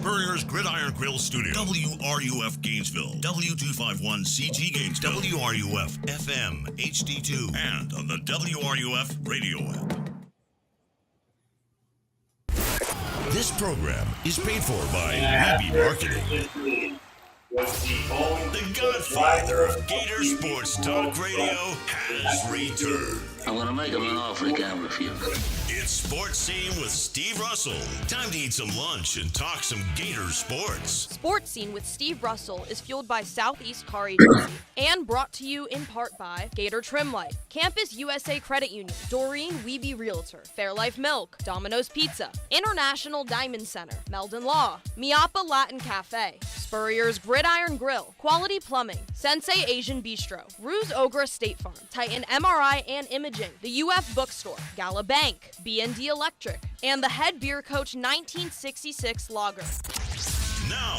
Spurrier's Gridiron Grill Studio, WRUF Gainesville, W251CG Gainesville, WRUF FM HD2, and on the WRUF radio app. This program is paid for by Weeby Marketing. The godfather of Gator Sports Talk Radio has returned. I'm going to make him an offer he can't refuse. It's Sportscene with Steve Russell. Time to eat some lunch and talk some Gator sports. Sportscene with Steve Russell is fueled by Southeast Car Agency and brought to you in part by Gator Trim Life, Campus USA Credit Union, Doreen Weeby Realtor, Fairlife Milk, Domino's Pizza, International Diamond Center, Meldon Law, Miapa Latin Cafe, Spurrier's Gridiron Grill, Quality Plumbing, Sensei Asian Bistro, Ruse Ogra State Farm, Titan MRI and Imaging, the UF Bookstore, Gala Bank, B&D Electric, and the Head Beer Coach 1966 Lager. Now,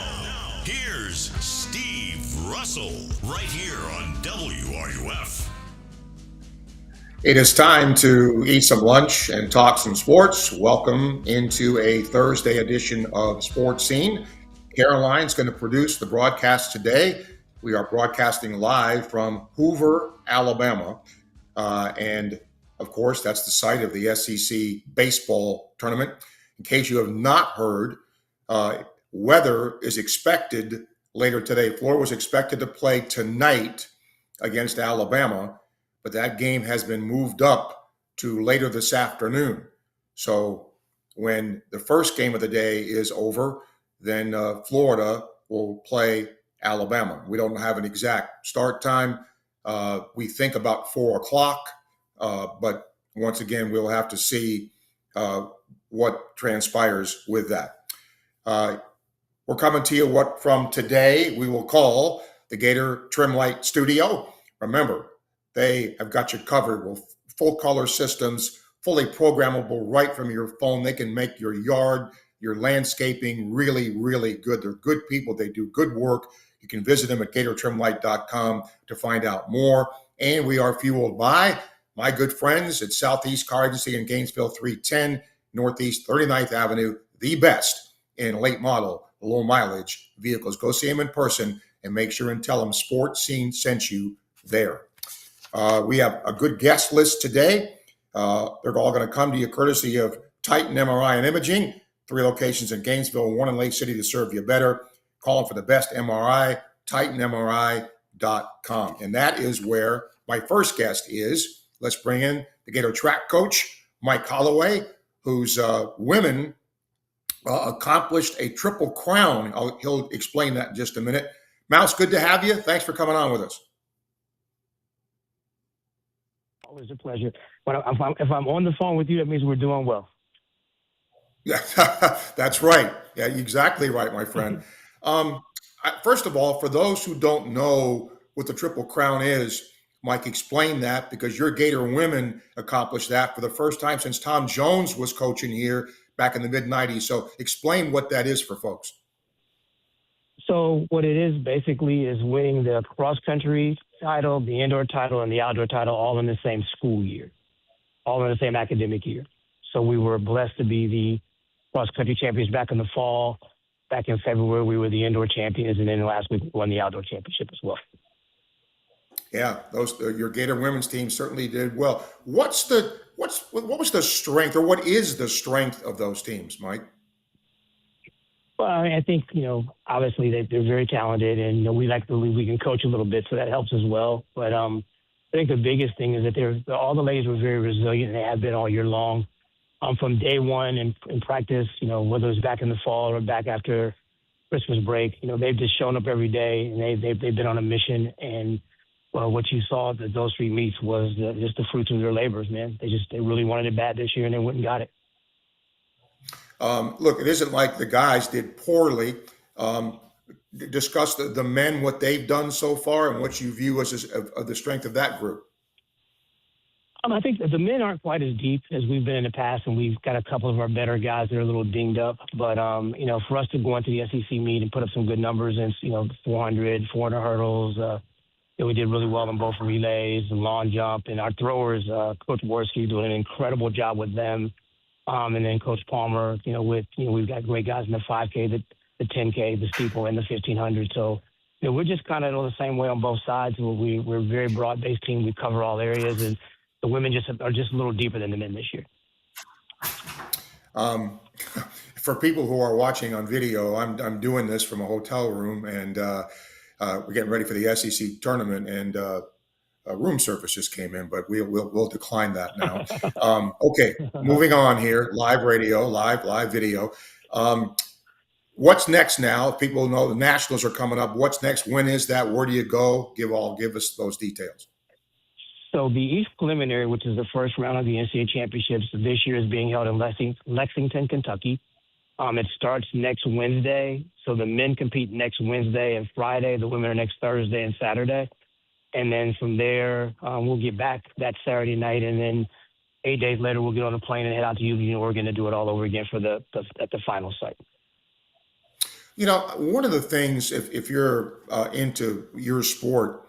here's Steve Russell, right here on WRUF. It is time to eat some lunch and talk some sports. Welcome into a Thursday edition of Sports Scene. Caroline's going to produce the broadcast today. We are broadcasting live from Hoover, Alabama. And of course, that's the site of the SEC baseball tournament. In case you have not heard, weather is expected later today. Florida was expected to play tonight against Alabama, but that game has been moved up to later this afternoon. So when the first game of the day is over, then Florida will play Alabama. We don't have an exact start time. We think about 4 o'clock, but once again, we'll have to see what transpires with that. We're coming to you from today we will call the Gator Trim Light Studio. Remember, they have got you covered with full color systems, fully programmable right from your phone. They can make your yard, your landscaping really, really good. They're good people. They do good work. You can visit them at GatorTrimLight.com to find out more. And we are fueled by my good friends at Southeast Car Agency in Gainesville, 310 Northeast 39th Avenue, the best in late model, low mileage vehicles. Go see them in person and make sure and tell them Sports Scene sent you there. We have a good guest list today. They're all going to come to you courtesy of Titan MRI and Imaging, 3 locations in Gainesville, 1 in Lake City to serve you better. Calling for the best MRI, TitanMRI.com. And that is where my first guest is. Let's bring in the Gator track coach, Mike Holloway, whose women accomplished a triple crown. He'll explain that in just a minute. Mouse, good to have you. Thanks for coming on with us. Always a pleasure. But if I'm on the phone with you, that means we're doing well. Yeah, that's right. Yeah, exactly right, my friend. First of all, for those who don't know what the Triple Crown is, Mike, explain that, because your Gator women accomplished that for the first time since Tom Jones was coaching here back in the mid-'90s. So explain what that is for folks. So what it is basically is winning the cross-country title, the indoor title, and the outdoor title all in the same school year, all in the same academic year. So we were blessed to be the cross-country champions back in the fall. Back in February, we were the indoor champions, and then last week we won the outdoor championship as well. Yeah, your Gator women's team certainly did well. What was the strength, or what is the strength of those teams, Mike? Well, I think, obviously they're very talented, and we like to believe we can coach a little bit, so that helps as well. But I think the biggest thing is that all the ladies were very resilient, and they have been all year long. From day one in practice, whether it's back in the fall or back after Christmas break, they've just shown up every day, and they've been on a mission. And what you saw at those 3 meets was just the fruits of their labors, man. They really wanted it bad this year, and they went and got it. Look, it isn't like the guys did poorly. Discuss the men, what they've done so far, and what you view as the strength of that group. I think that the men aren't quite as deep as we've been in the past, and we've got a couple of our better guys that are a little dinged up. But, for us to go into the SEC meet and put up some good numbers and, 400 hurdles, we did really well in both relays and long jump. And our throwers, Coach Worski, doing an incredible job with them. And then Coach Palmer, we've got great guys in the 5K that the 10K, the steeple, and the 1500. So, we're just kind of the same way on both sides. We're a very broad-based team. We cover all areas, and the women are just a little deeper than the men this year. For people who are watching on video, I'm doing this from a hotel room, and we're getting ready for the SEC tournament, and room service just came in, but we'll decline that now. Okay, moving on here. Live radio, live video. What's next now? People know the Nationals are coming up. What's next? When is that? Where do you go? Give us those details. So the East Preliminary, which is the first round of the NCAA championships this year, is being held in Lexington, Kentucky. It starts next Wednesday. So the men compete next Wednesday and Friday. The women are next Thursday and Saturday. And then from there, we'll get back that Saturday night. And then 8 days later, we'll get on a plane and head out to Eugene, Oregon to do it all over again at the final site. One of the things, if you're into your sport,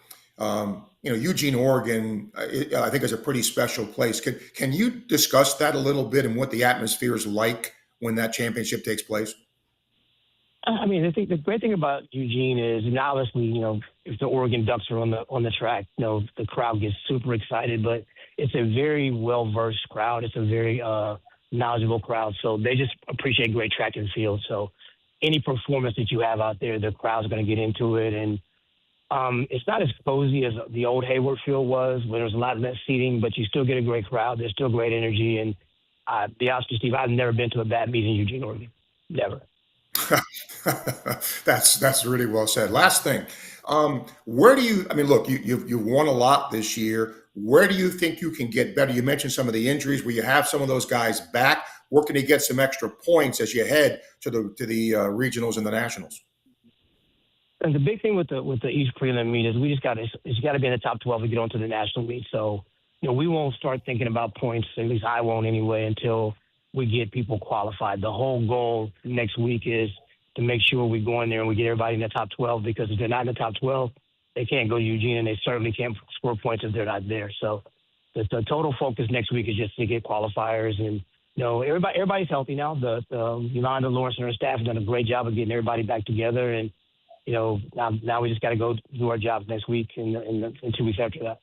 Eugene, Oregon, I think is a pretty special place. Can you discuss that a little bit and what the atmosphere is like when that championship takes place? I mean, I think the great thing about Eugene is, and obviously, if the Oregon Ducks are on the track, the crowd gets super excited. But it's a very well-versed crowd. It's a very knowledgeable crowd. So they just appreciate great track and field. So any performance that you have out there, the crowd's going to get into it. And it's not as cozy as the old Hayward Field was, where there's a lot less seating, but you still get a great crowd. There's still great energy. And be honest with you, Steve, I've never been to a bad meet in Eugene, Oregon. Never. That's really well said. Last thing, where do you? I mean, look, you've won a lot this year. Where do you think you can get better? You mentioned some of the injuries. Where you have some of those guys back, where can you get some extra points as you head to the regionals and the nationals? And the big thing with the East Prelim meet is it's got to be in the top 12 to get onto the national meet. So we won't start thinking about points. At least I won't anyway until we get people qualified. The whole goal next week is to make sure we go in there and we get everybody in the top 12, because if they're not in the top 12, they can't go to Eugene, and they certainly can't score points if they're not there. So the total focus next week is just to get qualifiers. And everybody's healthy now. The Yolanda, Lawrence, and her staff have done a great job of getting everybody back together. And now we just got to go do our jobs next week and 2 weeks after that.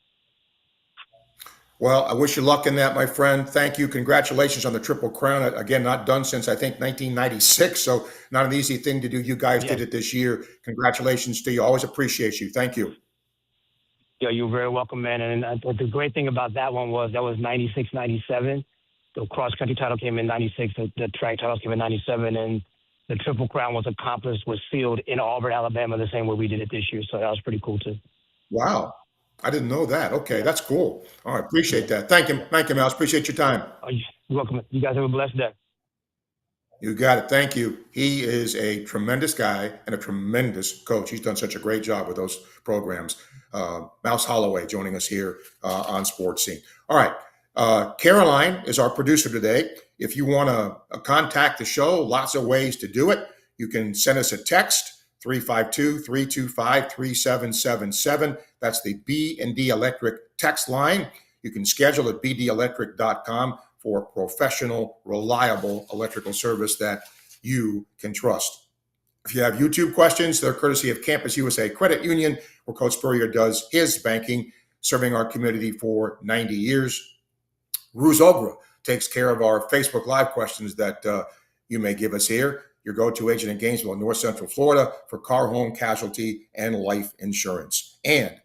Well, I wish you luck in that, my friend. Thank you. Congratulations on the Triple Crown. Again, not done since, I think, 1996, so not an easy thing to do. You guys did it this year. Congratulations to you. Always appreciate you. Thank you. Yeah, you're very welcome, man. And the great thing about that one was that was 96, 97. The cross-country title came in 96. The track titles came in 97. And the Triple Crown was sealed in Auburn, Alabama, the same way we did it this year. So that was pretty cool, too. Wow. I didn't know that. Okay, that's cool. All right, appreciate that. Thank you, Miles. Appreciate your time. You're welcome. You guys have a blessed day. You got it. Thank you. He is a tremendous guy and a tremendous coach. He's done such a great job with those programs. Mouse Holloway joining us here on Sportscene. All right, Caroline is our producer today. If you want to contact the show, lots of ways to do it. You can send us a text. 352-325-3777. That's the B&D Electric text line. You can schedule at bdelectric.com for professional, reliable electrical service that you can trust. If you have YouTube questions, they're courtesy of Campus USA Credit Union, where Coach Spurrier does his banking, serving our community for 90 years. Ruse Ogra takes care of our Facebook Live questions that you may give us here. Your go-to agent in Gainesville, North Central Florida, for car, home, casualty, and life insurance. And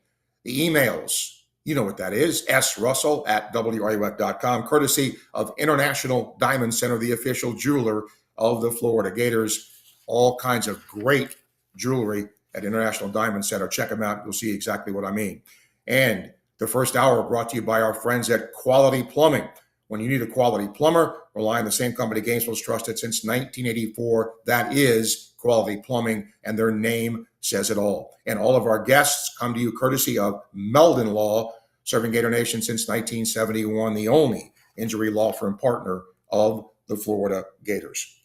the emails, you know what that is, srussell@wruf.com, courtesy of International Diamond Center, the official jeweler of the Florida Gators. All kinds of great jewelry at International Diamond Center. Check them out. You'll see exactly what I mean. And the first hour brought to you by our friends at Quality Plumbing. When you need a quality plumber, rely on the same company Gainesville's trusted since 1984. That is Quality Plumbing, and their name says it all. And all of our guests come to you courtesy of Meldon Law, serving Gator Nation since 1971, the only injury law firm partner of the Florida Gators.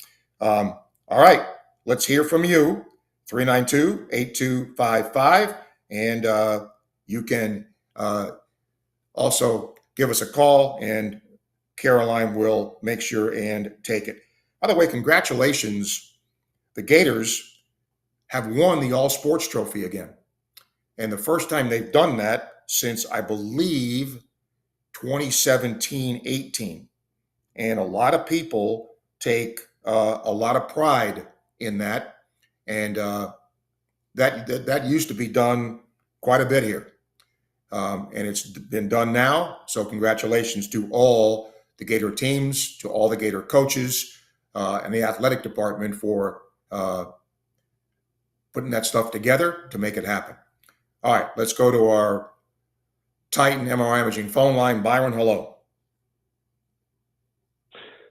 All right, let's hear from you, 392-8255, and you can also give us a call, and Caroline will make sure and take it. By the way, congratulations the Gators have won the All Sports Trophy again. And the first time they've done that since, I believe, 2017-18. And a lot of people take a lot of pride in that. And that used to be done quite a bit here. And it's been done now. So congratulations to all the Gator teams, to all the Gator coaches, and the athletic department for putting that stuff together to make it happen. All right, let's go to our Titan MRI Imaging phone line. Byron, hello.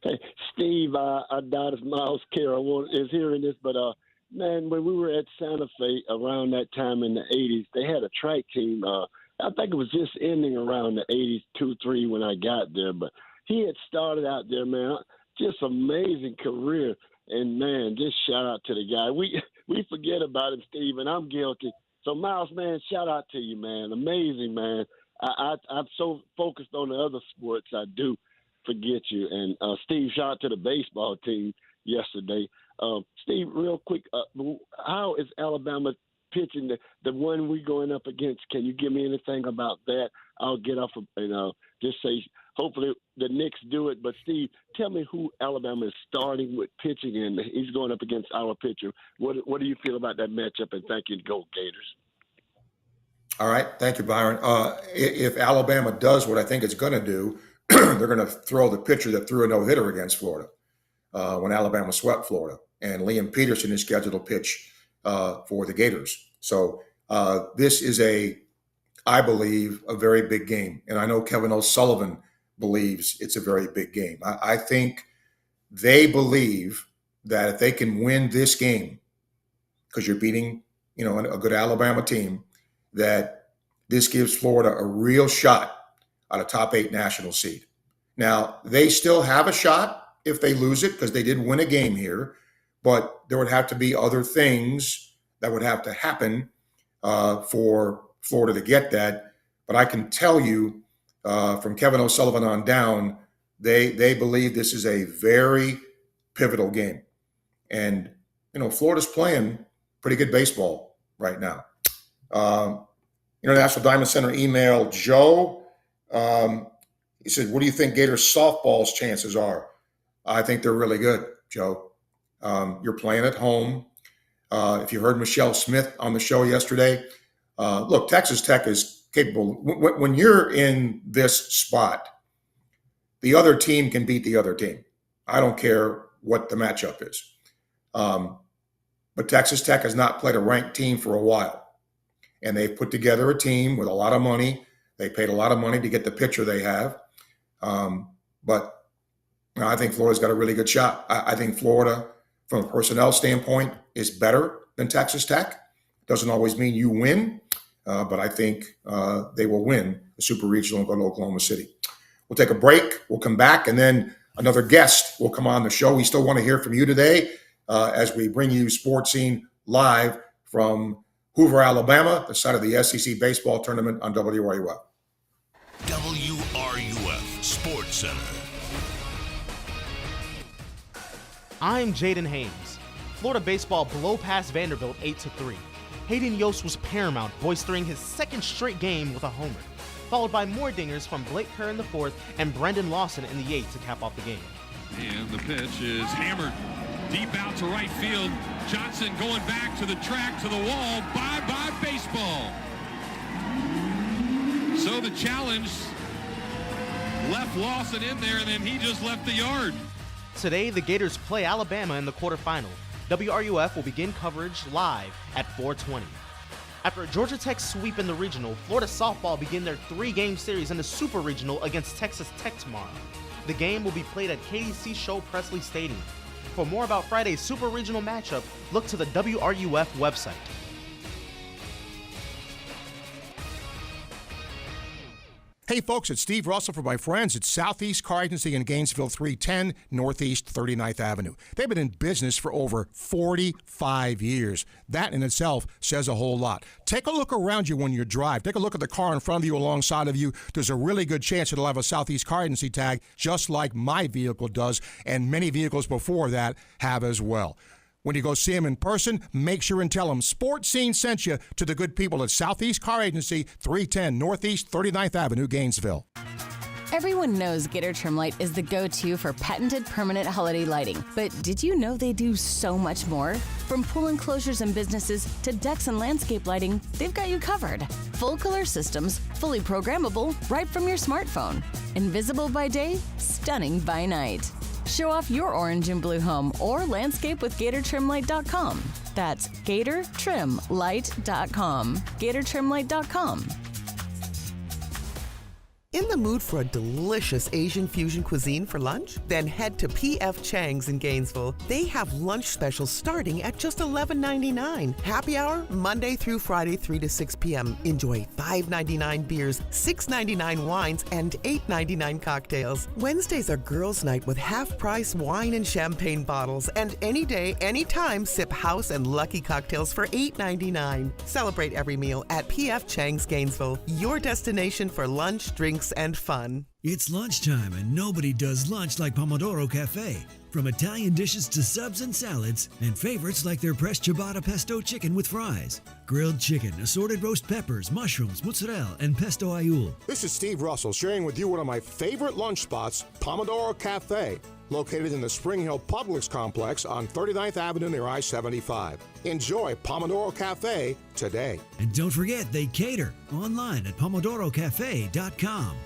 Hey, Steve, I doubt if Miles Carroll is hearing this, but man, when we were at Santa Fe around that time in the 80s, they had a track team. I think it was just ending around the 80s, 2-3 when I got there, but he had started out there, man, just amazing career. And, man, just shout out to the guy. We forget about him, Steve, and I'm guilty. So, Miles, man, shout out to you, man. Amazing, man. I'm so focused on the other sports, I do forget you. And, Steve, shout out to the baseball team yesterday. Steve, real quick, how is Alabama pitching the one we going up against? Can you give me anything about that? I'll get off of, just say hopefully the Knicks do it. But, Steve, tell me who Alabama is starting with pitching, and he's going up against our pitcher. What do you feel about that matchup? And thank you, Go Gators. All right. Thank you, Byron. If Alabama does what I think it's going to do, they're going to throw the pitcher that threw a no-hitter against Florida when Alabama swept Florida. And Liam Peterson is scheduled to pitch for the Gators. So this is I believe, a very big game. And I know Kevin O'Sullivan believes it's a very big game. I think they believe that if they can win this game, because you're beating, a good Alabama team, that this gives Florida a real shot at a top 8 national seed. Now, they still have a shot if they lose it because they did win a game here, but there would have to be other things that would have to happen for Florida to get that. But I can tell you from Kevin O'Sullivan on down, they believe this is a very pivotal game. And, Florida's playing pretty good baseball right now. International Diamond Center email, Joe. He said, what do you think Gator softball's chances are? I think they're really good, Joe. You're playing at home. If you heard Michelle Smith on the show yesterday, look, Texas Tech is capable. When you're in this spot, the other team can beat the other team. I don't care what the matchup is. But Texas Tech has not played a ranked team for a while. And they've put together a team with a lot of money. They paid a lot of money to get the pitcher they have. But I think Florida's got a really good shot. I think Florida, from a personnel standpoint, is better than Texas Tech. Doesn't always mean you win, but I think they will win the Super Regional and go to Oklahoma City. We'll take a break. We'll come back, and then another guest will come on the show. We still want to hear from you today as we bring you Sportscene live from Hoover, Alabama, the site of the SEC baseball tournament on WRUF. WRUF Sports Center. I'm Jaden Haynes. Florida baseball blow past Vanderbilt 8-3. Hayden Yost was paramount, boistering his second straight game with a homer, followed by more dingers from Blake Kerr in the 4th and Brendan Lawson in the 8th to cap off the game. And the pitch is hammered deep out to right field. Johnson going back to the track, to the wall. Bye-bye baseball. So the challenge left Lawson in there, and then he just left the yard. Today, the Gators play Alabama in the quarterfinal. WRUF will begin coverage live at 4:20. After a Georgia Tech sweep in the regional, Florida softball begin their 3-game series in the Super Regional against Texas Tech tomorrow. The game will be played at KDC Show Presley Stadium. For more about Friday's Super Regional matchup, look to the WRUF website. Hey folks, it's Steve Russell for my friends at Southeast Car Agency in Gainesville, 310 Northeast 39th Avenue. They've been in business for over 45 years. That in itself says a whole lot. Take a look around you when you drive. Take a look at the car in front of you, alongside of you. There's a really good chance it'll have a Southeast Car Agency tag, just like my vehicle does, and many vehicles before that have as well. When you go see them in person, make sure and tell them Sportscene sent you to the good people at Southeast Car Agency, 310 Northeast 39th Avenue, Gainesville. Everyone knows Gator Trim Light is the go-to for patented permanent holiday lighting. But did you know they do so much more? From pool enclosures and businesses to decks and landscape lighting, they've got you covered. Full color systems, fully programmable, right from your smartphone. Invisible by day, stunning by night. Show off your orange and blue home or landscape with GatorTrimLight.com. That's GatorTrimLight.com. GatorTrimLight.com. In the mood for a delicious Asian fusion cuisine for lunch? Then head to P.F. Chang's in Gainesville. They have lunch specials starting at just $11.99. Happy hour, Monday through Friday, 3 to 6 p.m. Enjoy $5.99 beers, $6.99 wines, and $8.99 cocktails. Wednesdays are girls' night with half-price wine and champagne bottles. And any day, anytime, sip house and lucky cocktails for $8.99. Celebrate every meal at P.F. Chang's Gainesville, your destination for lunch, drinks, and fun. It's lunchtime and nobody does lunch like Pomodoro Cafe. From Italian dishes to subs and salads, and favorites like their pressed ciabatta pesto chicken with fries, grilled chicken, assorted roast peppers, mushrooms, mozzarella, and pesto aioli. This is Steve Russell sharing with you one of my favorite lunch spots, Pomodoro Cafe, located in the Spring Hill Publix complex on 39th Avenue near I-75. Enjoy Pomodoro Cafe today. And don't forget, they cater online at pomodorocafe.com.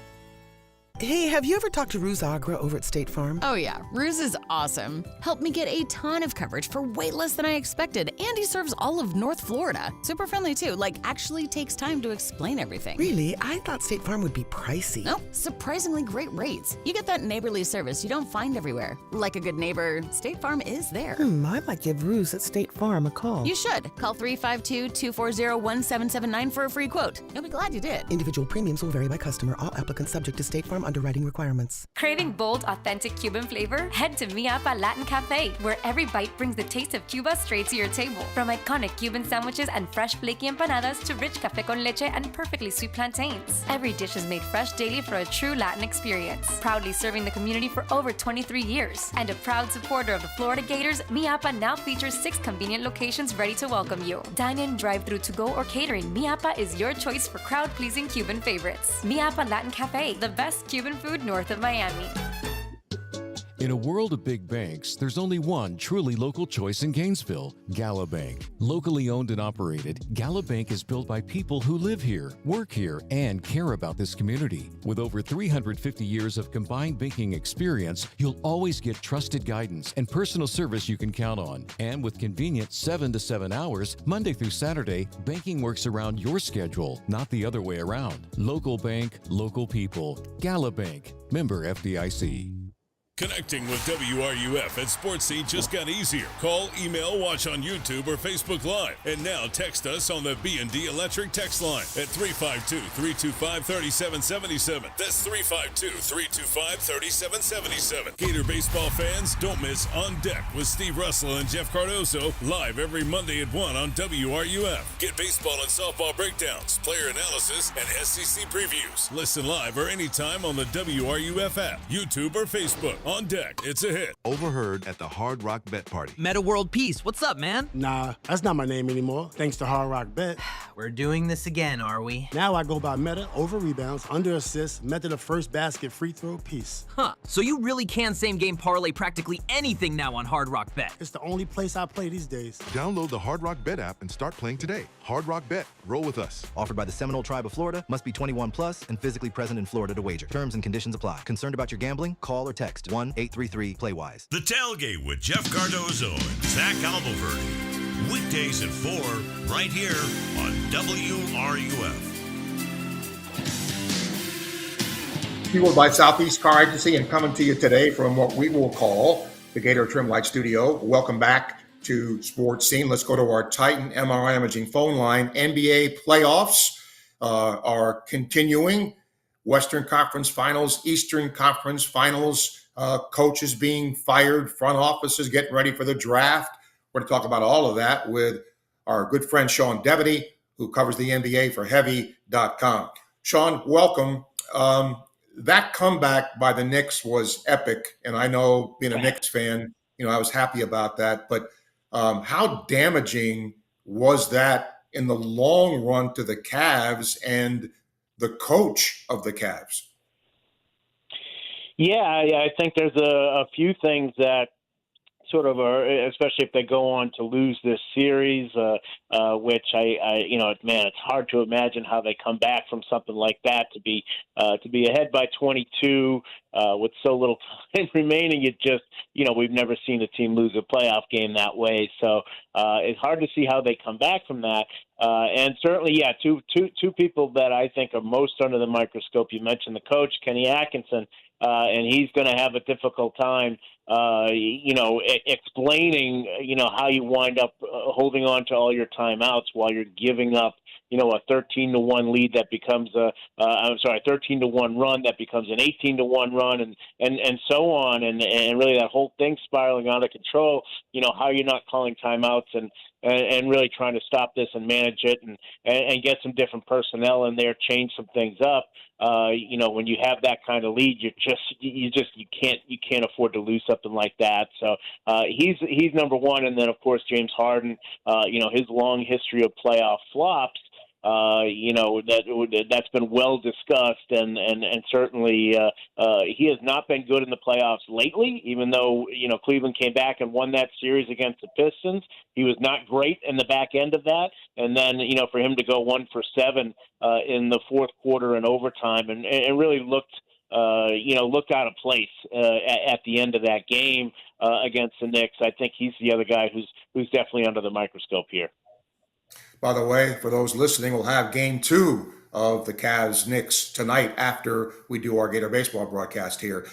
Hey, have you ever talked to Ruse Agra over at State Farm? Oh yeah, Ruse is awesome. Helped me get a ton of coverage for way less than I expected, and he serves all of North Florida. Super friendly too, actually takes time to explain everything. Really? I thought State Farm would be pricey. Nope, surprisingly great rates. You get that neighborly service you don't find everywhere. Like a good neighbor, State Farm is there. I might give Ruse at State Farm a call. You should. Call 352-240-1779 for a free quote. You'll be glad you did. Individual premiums will vary by customer. All applicants subject to State Farm underwriting requirements. Craving bold, authentic Cuban flavor? Head to Miapa Latin Cafe, where every bite brings the taste of Cuba straight to your table. From iconic Cuban sandwiches and fresh flaky empanadas to rich café con leche and perfectly sweet plantains. Every dish is made fresh daily for a true Latin experience. Proudly serving the community for over 23 years. And a proud supporter of the Florida Gators, Miapa now features 6 convenient locations ready to welcome you. Dine-in, drive-through, to-go, or catering, Miapa is your choice for crowd-pleasing Cuban favorites. Miapa Latin Cafe, the best Cuban food north of Miami. In a world of big banks, there's only one truly local choice in Gainesville, Gala Bank. Locally owned and operated, Gala Bank is built by people who live here, work here, and care about this community. With over 350 years of combined banking experience, you'll always get trusted guidance and personal service you can count on. And with convenient 7 to 7 hours, Monday through Saturday, banking works around your schedule, not the other way around. Local bank, local people. Gala Bank, member FDIC. Connecting with WRUF at Sportscene just got easier. Call, email, watch on YouTube or Facebook Live. And now text us on the B&D Electric text line at 352-325-3777. That's 352-325-3777. Gator Baseball fans, don't miss On Deck with Steve Russell and Jeff Cardozo live every Monday at 1 on WRUF. Get baseball and softball breakdowns, player analysis, and SEC previews. Listen live or anytime on the WRUF app, YouTube, or Facebook. On Deck, it's a hit. Overheard at the Hard Rock Bet Party. Meta World Peace, what's up, man? Nah, that's not my name anymore, thanks to Hard Rock Bet. We're doing this again, are we? Now I go by Meta over rebounds, under assists, Meta the first basket, free throw, piece. Huh, so you really can same-game parlay practically anything now on Hard Rock Bet. It's the only place I play these days. Download the Hard Rock Bet app and start playing today. Hard Rock Bet, roll with us. Offered by the Seminole Tribe of Florida, must be 21 plus and physically present in Florida to wager. Terms and conditions apply. Concerned about your gambling? Call or text 1-833-PLAY-WISE. The Tailgate with Jeff Cardozo and Zach Almoverdi. Weekdays at 4, right here on WRUF. Fueled by Southeast Car Agency and coming to you today from what we will call the Gator Trim Light Studio. Welcome back to Sports Scene. Let's go to our Titan MRI Imaging phone line. NBA playoffs are continuing. Western Conference Finals, Eastern Conference Finals, coaches being fired, front offices getting ready for the draft. We're going to talk about all of that with our good friend Sean Devity, who covers the NBA for Heavy.com. Sean, welcome. That comeback by the Knicks was epic, and I know being a Knicks fan, I was happy about that. But How damaging was that in the long run to the Cavs and the coach of the Cavs? Yeah, I think there's a few things that sort of are, especially if they go on to lose this series, which man, it's hard to imagine how they come back from something like that to be ahead by 22 with so little time remaining. It just, we've never seen a team lose a playoff game that way. So it's hard to see how they come back from that. And certainly, yeah, two people that I think are most under the microscope. You mentioned the coach, Kenny Atkinson, and he's going to have a difficult time explaining, how you wind up holding on to all your timeouts while you're giving up, a 13-1 lead that becomes 13-1 run that becomes an 18-1 run, and so on, and really that whole thing spiraling out of control. How you're not calling timeouts and really trying to stop this and manage it and get some different personnel in there, change some things up. When you have that kind of lead, you can't afford to lose something like that. So he's number one, and then of course James Harden, his long history of playoff flops. That's been well discussed, and certainly he has not been good in the playoffs lately. Even though Cleveland came back and won that series against the Pistons, he was not great in the back end of that. And then for him to go 1 for 7 in the fourth quarter and overtime, and really looked out of place at the end of that game against the Knicks. I think he's the other guy who's definitely under the microscope here. By the way, for those listening, we'll have game 2 of the Cavs-Knicks tonight after we do our Gator Baseball broadcast here.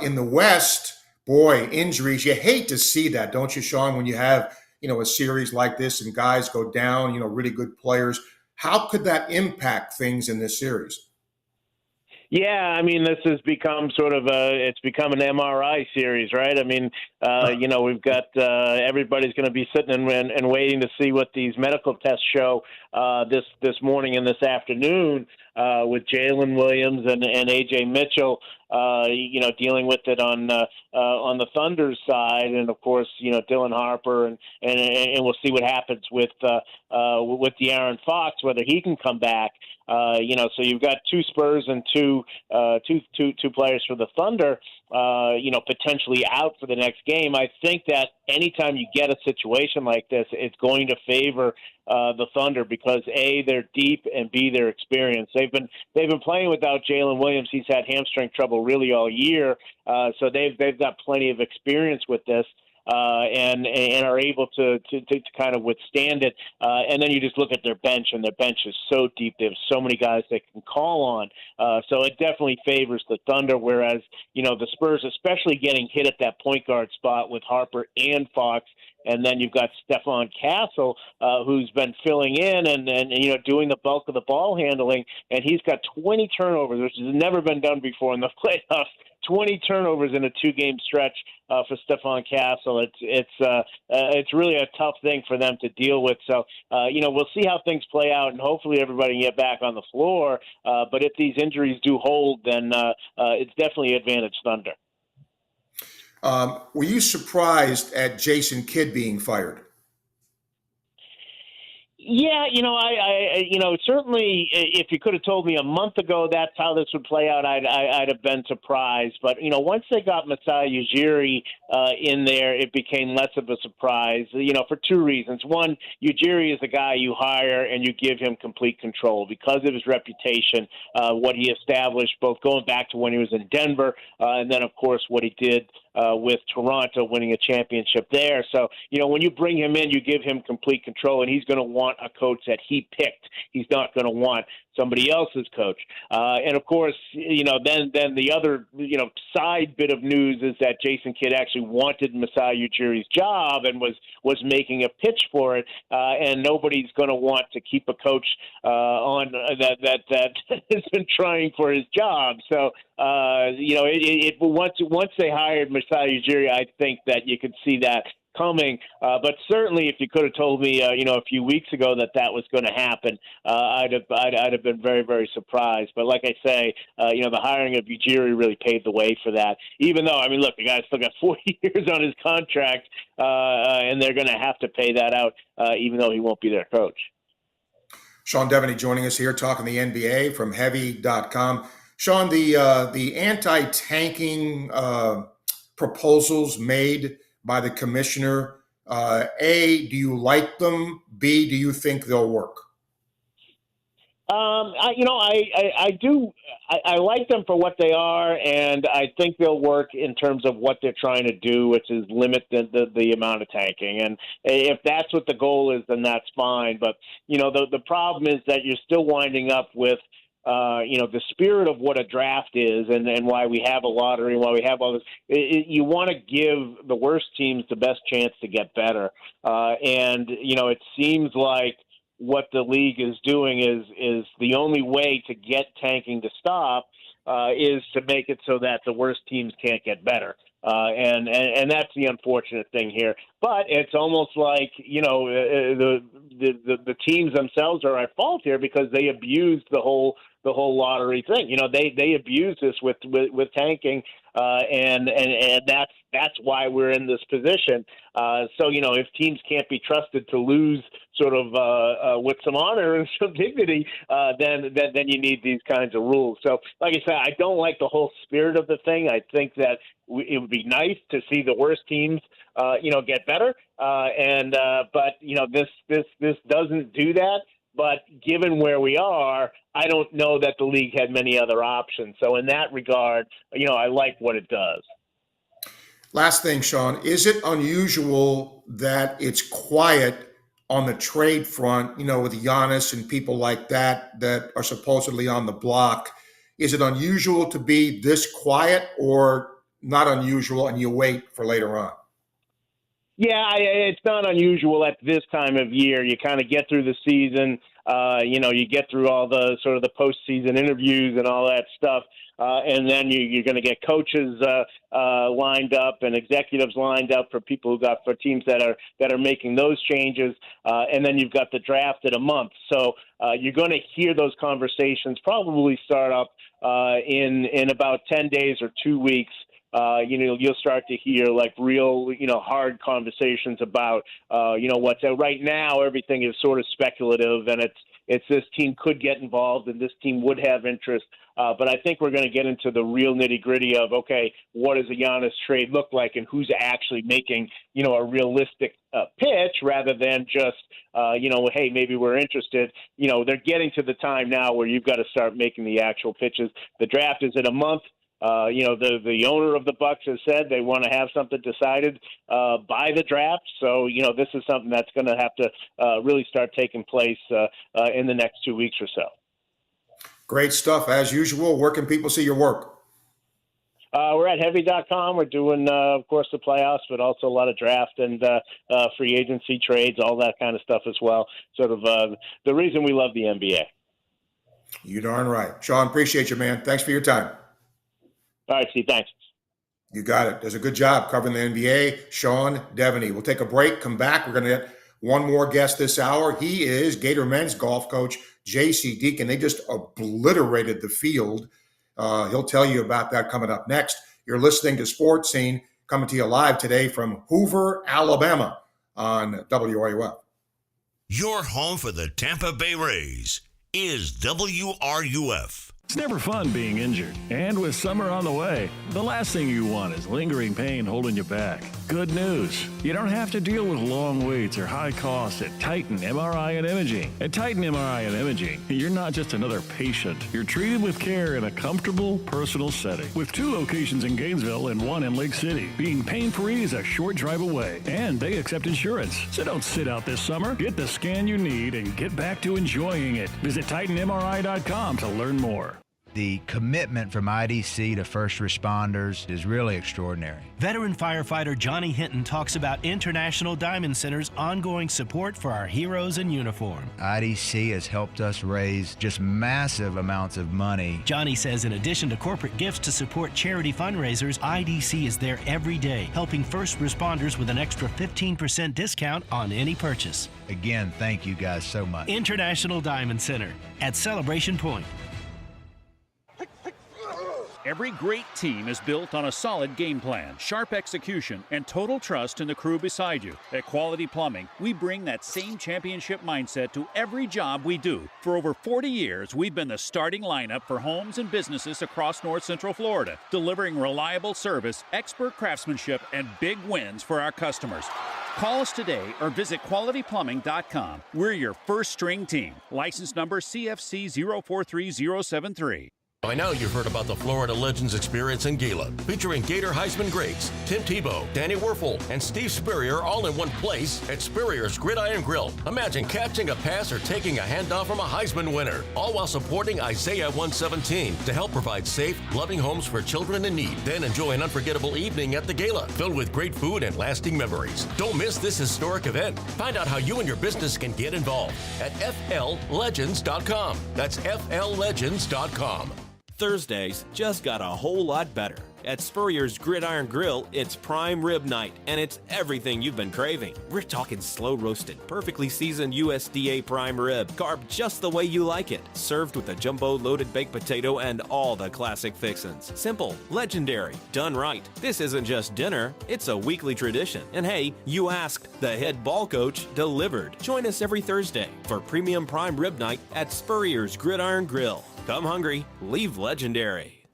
In the West, boy, injuries, you hate to see that, don't you, Sean, when you have, a series like this and guys go down, really good players. How could that impact things in this series? Yeah, this has become it's become an MRI series, right? We've got everybody's going to be sitting and waiting to see what these medical tests show this morning and this afternoon with Jalen Williams and A.J. Mitchell, dealing with it on the Thunder's side, and of course, Dylan Harper, and we'll see what happens with De'Aaron Fox, whether he can come back. So you've got 2 Spurs and two players for the Thunder, potentially out for the next game. I think that anytime you get a situation like this, it's going to favor the Thunder because A, they're deep, and B, they're experienced. They've been playing without Jalen Williams. He's had hamstring trouble really all year, so they've got plenty of experience with this. And are able to kind of withstand it. And then you just look at their bench, and their bench is so deep. They have so many guys they can call on. So it definitely favors the Thunder, whereas, the Spurs, especially getting hit at that point guard spot with Harper and Fox, and then you've got Stephon Castle, who's been filling in and doing the bulk of the ball handling, and he's got 20 turnovers, which has never been done before in the playoffs. 20 turnovers in a 2-game stretch for Stephon Castle. It's really a tough thing for them to deal with. So, we'll see how things play out, and hopefully everybody can get back on the floor. But if these injuries do hold, then it's definitely advantage Thunder. Were you surprised at Jason Kidd being fired? Yeah, I certainly, if you could have told me a month ago that's how this would play out, I'd have been surprised. But, once they got Masai Ujiri in there, it became less of a surprise, for 2 reasons. One, Ujiri is a guy you hire and you give him complete control because of his reputation, what he established, both going back to when he was in Denver, and then, of course, what he did with Toronto, winning a championship there. So, when you bring him in, you give him complete control, and he's going to want a coach that he picked. He's not going to want somebody else's coach. And of course, then the other, side bit of news is that Jason Kidd actually wanted Masai Ujiri's job and was making a pitch for it. And nobody's going to want to keep a coach on that has been trying for his job. So, once they hired Masai Ujiri, I think that you could see that coming. But certainly, if you could have told me, a few weeks ago that was going to happen, I'd have been very, very surprised. But like I say, the hiring of Ujiri really paved the way for that. Even though, look, the guy's still got 4 years on his contract, and they're going to have to pay that out, even though he won't be their coach. Sean Devaney joining us here, talking the NBA from Heavy.com. Sean, the anti-tanking proposals made by the commissioner, A, do you like them? B, do you think they'll work? I do. I like them for what they are, and I think they'll work in terms of what they're trying to do, which is limit the amount of tanking. And if that's what the goal is, then that's fine. But, the problem is that you're still winding up with, the spirit of what a draft is and why we have a lottery and why we have all this. You want to give the worst teams the best chance to get better. And it seems like what the league is doing is the only way to get tanking to stop is to make it so that the worst teams can't get better. And that's the unfortunate thing here. But it's almost like, the teams themselves are at fault here because they abused the whole lottery thing. They abused this with tanking, and that's why we're in this position. So if teams can't be trusted to lose sort of with some honor and some dignity, then you need these kinds of rules. So, like I said, I don't like the whole spirit of the thing. I think that it would be nice to see the worst teams, get better. But this doesn't do that. But given where we are, I don't know that the league had many other options. So in that regard, I like what it does. Last thing, Sean, is it unusual that it's quiet on the trade front, with Giannis and people like that are supposedly on the block? Is it unusual to be this quiet or not unusual and you wait for later on? Yeah, it's not unusual at this time of year. You kind of get through the season, you get through all the sort of the postseason interviews and all that stuff, and then you're going to get coaches lined up and executives lined up for teams that are making those changes, and then you've got the draft in a month. So you're going to hear those conversations probably start up in about 10 days or 2 weeks. You'll start to hear like real, hard conversations about, what's out. Right now. Everything is sort of speculative, and it's this team could get involved and this team would have interest. But I think we're going to get into the real nitty gritty of, okay, what does a Giannis trade look like and who's actually making, a realistic pitch rather than just, hey, maybe we're interested. They're getting to the time now where you've got to start making the actual pitches. The draft is in a month. The owner of the Bucks has said they want to have something decided by the draft. So, this is something that's going to have to really start taking place in the next 2 weeks or so. Great stuff. As usual, where can people see your work? We're at Heavy.com. We're doing, of course, the playoffs, but also a lot of draft and free agency trades, all that kind of stuff as well. Sort of the reason we love the NBA. You darn right. Sean, appreciate you, man. Thanks for your time. All right, Steve, thanks. You got it. Does a good job covering the NBA, Sean Devaney. We'll take a break, come back. We're going to get one more guest this hour. He is Gator men's golf coach, J.C. Deacon. They just obliterated the field. He'll tell you about that coming up next. You're listening to Sports Scene, coming to you live today from Hoover, Alabama on WRUF. Your home for the Tampa Bay Rays is WRUF. It's never fun being injured. And with summer on the way, the last thing you want is lingering pain holding you back. Good news. You don't have to deal with long waits or high costs at Titan MRI and Imaging. At Titan MRI and Imaging, you're not just another patient. You're treated with care in a comfortable, personal setting. With 2 locations in Gainesville and 1 in Lake City. Being pain-free is a short drive away. And they accept insurance. So don't sit out this summer. Get the scan you need and get back to enjoying it. Visit TitanMRI.com to learn more. The commitment from IDC to first responders is really extraordinary. Veteran firefighter Johnny Hinton talks about International Diamond Center's ongoing support for our heroes in uniform. IDC has helped us raise just massive amounts of money. Johnny says in addition to corporate gifts to support charity fundraisers, IDC is there every day, helping first responders with an extra 15% discount on any purchase. Again, thank you guys so much. International Diamond Center at Celebration Point. Every great team is built on a solid game plan, sharp execution, and total trust in the crew beside you. At Quality Plumbing, we bring that same championship mindset to every job we do. For over 40 years, we've been the starting lineup for homes and businesses across North Central Florida, delivering reliable service, expert craftsmanship, and big wins for our customers. Call us today or visit qualityplumbing.com. We're your first string team. License number CFC 043073. By now you've heard about the Florida Legends Experience in Gila, featuring Gator Heisman greats Tim Tebow, Danny Werfel, and Steve Spurrier all in one place at Spurrier's Gridiron Grill. Imagine catching a pass or taking a handoff from a Heisman winner, all while supporting Isaiah 117 to help provide safe, loving homes for children in need. Then enjoy an unforgettable evening at the Gala, filled with great food and lasting memories. Don't miss this historic event. Find out how you and your business can get involved at fllegends.com. That's fllegends.com. Thursdays just got a whole lot better. At Spurrier's Gridiron Grill, it's prime rib night, and it's everything you've been craving. We're talking slow-roasted, perfectly seasoned USDA prime rib, carved just the way you like it, served with a jumbo loaded baked potato and all the classic fixins. Simple, legendary, done right. This isn't just dinner, it's a weekly tradition. And hey, you asked, the head ball coach delivered. Join us every Thursday for premium prime rib night at Spurrier's Gridiron Grill. Come hungry, leave legendary.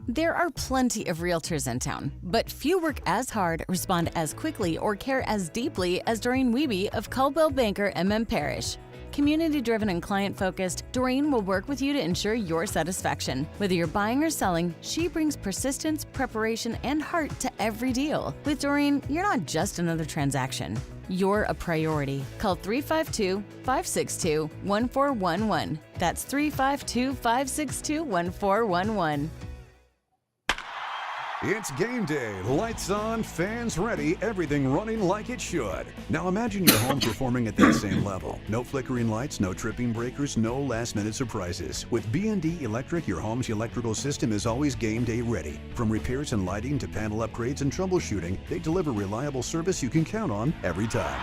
There are plenty of realtors in town, but few work as hard, respond as quickly, or care as deeply as Doreen Wiebe of Caldwell Banker MM Parish. Community-driven and client-focused, Doreen will work with you to ensure your satisfaction. Whether you're buying or selling, she brings persistence, preparation, and heart to every deal. With Doreen, you're not just another transaction. You're a priority. Call 352-562-1411. That's 352-562-1411. It's game day. Lights on, fans ready, everything running like it should. Now imagine your home performing at that same level. No flickering lights, no tripping breakers, no last-minute surprises. With B&D Electric, your home's electrical system is always game day ready. From repairs and lighting to panel upgrades and troubleshooting, they deliver reliable service you can count on every time.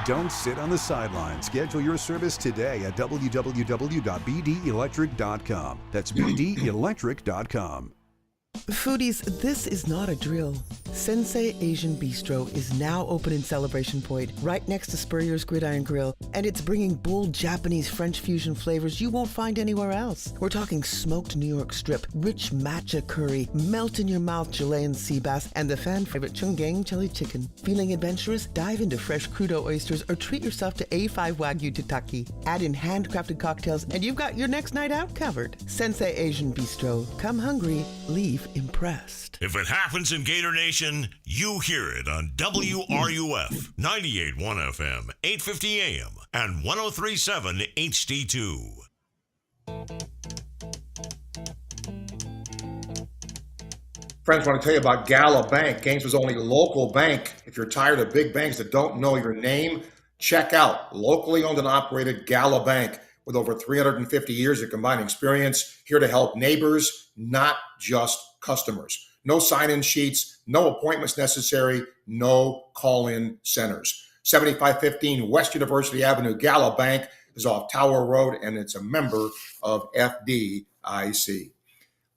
Don't sit on the sidelines. Schedule your service today at www.bdelectric.com. That's bdelectric.com. Foodies, this is not a drill. Sensei Asian Bistro is now open in Celebration Point, right next to Spurrier's Gridiron Grill, and it's bringing bold Japanese French fusion flavors you won't find anywhere else. We're talking smoked New York strip, rich matcha curry, melt-in-your-mouth Chilean sea bass, and the fan-favorite Chunggang chili chicken. Feeling adventurous? Dive into fresh crudo oysters or treat yourself to A5 Wagyu tataki. Add in handcrafted cocktails, and you've got your next night out covered. Sensei Asian Bistro. Come hungry, leave impressed. If it happens in Gator Nation, you hear it on WRUF 98.1 FM, 850 AM, and 103.7 HD2. Friends, I want to tell you about Gala Bank, Gainesville's only local bank. If you're tired of big banks that don't know your name, check out locally owned and operated Gala Bank. With over 350 years of combined experience, here to help neighbors, not just customers. No sign-in sheets, no appointments necessary, no call-in centers. 7515 West University Avenue, Gala Bank is off Tower Road, and it's a member of FDIC.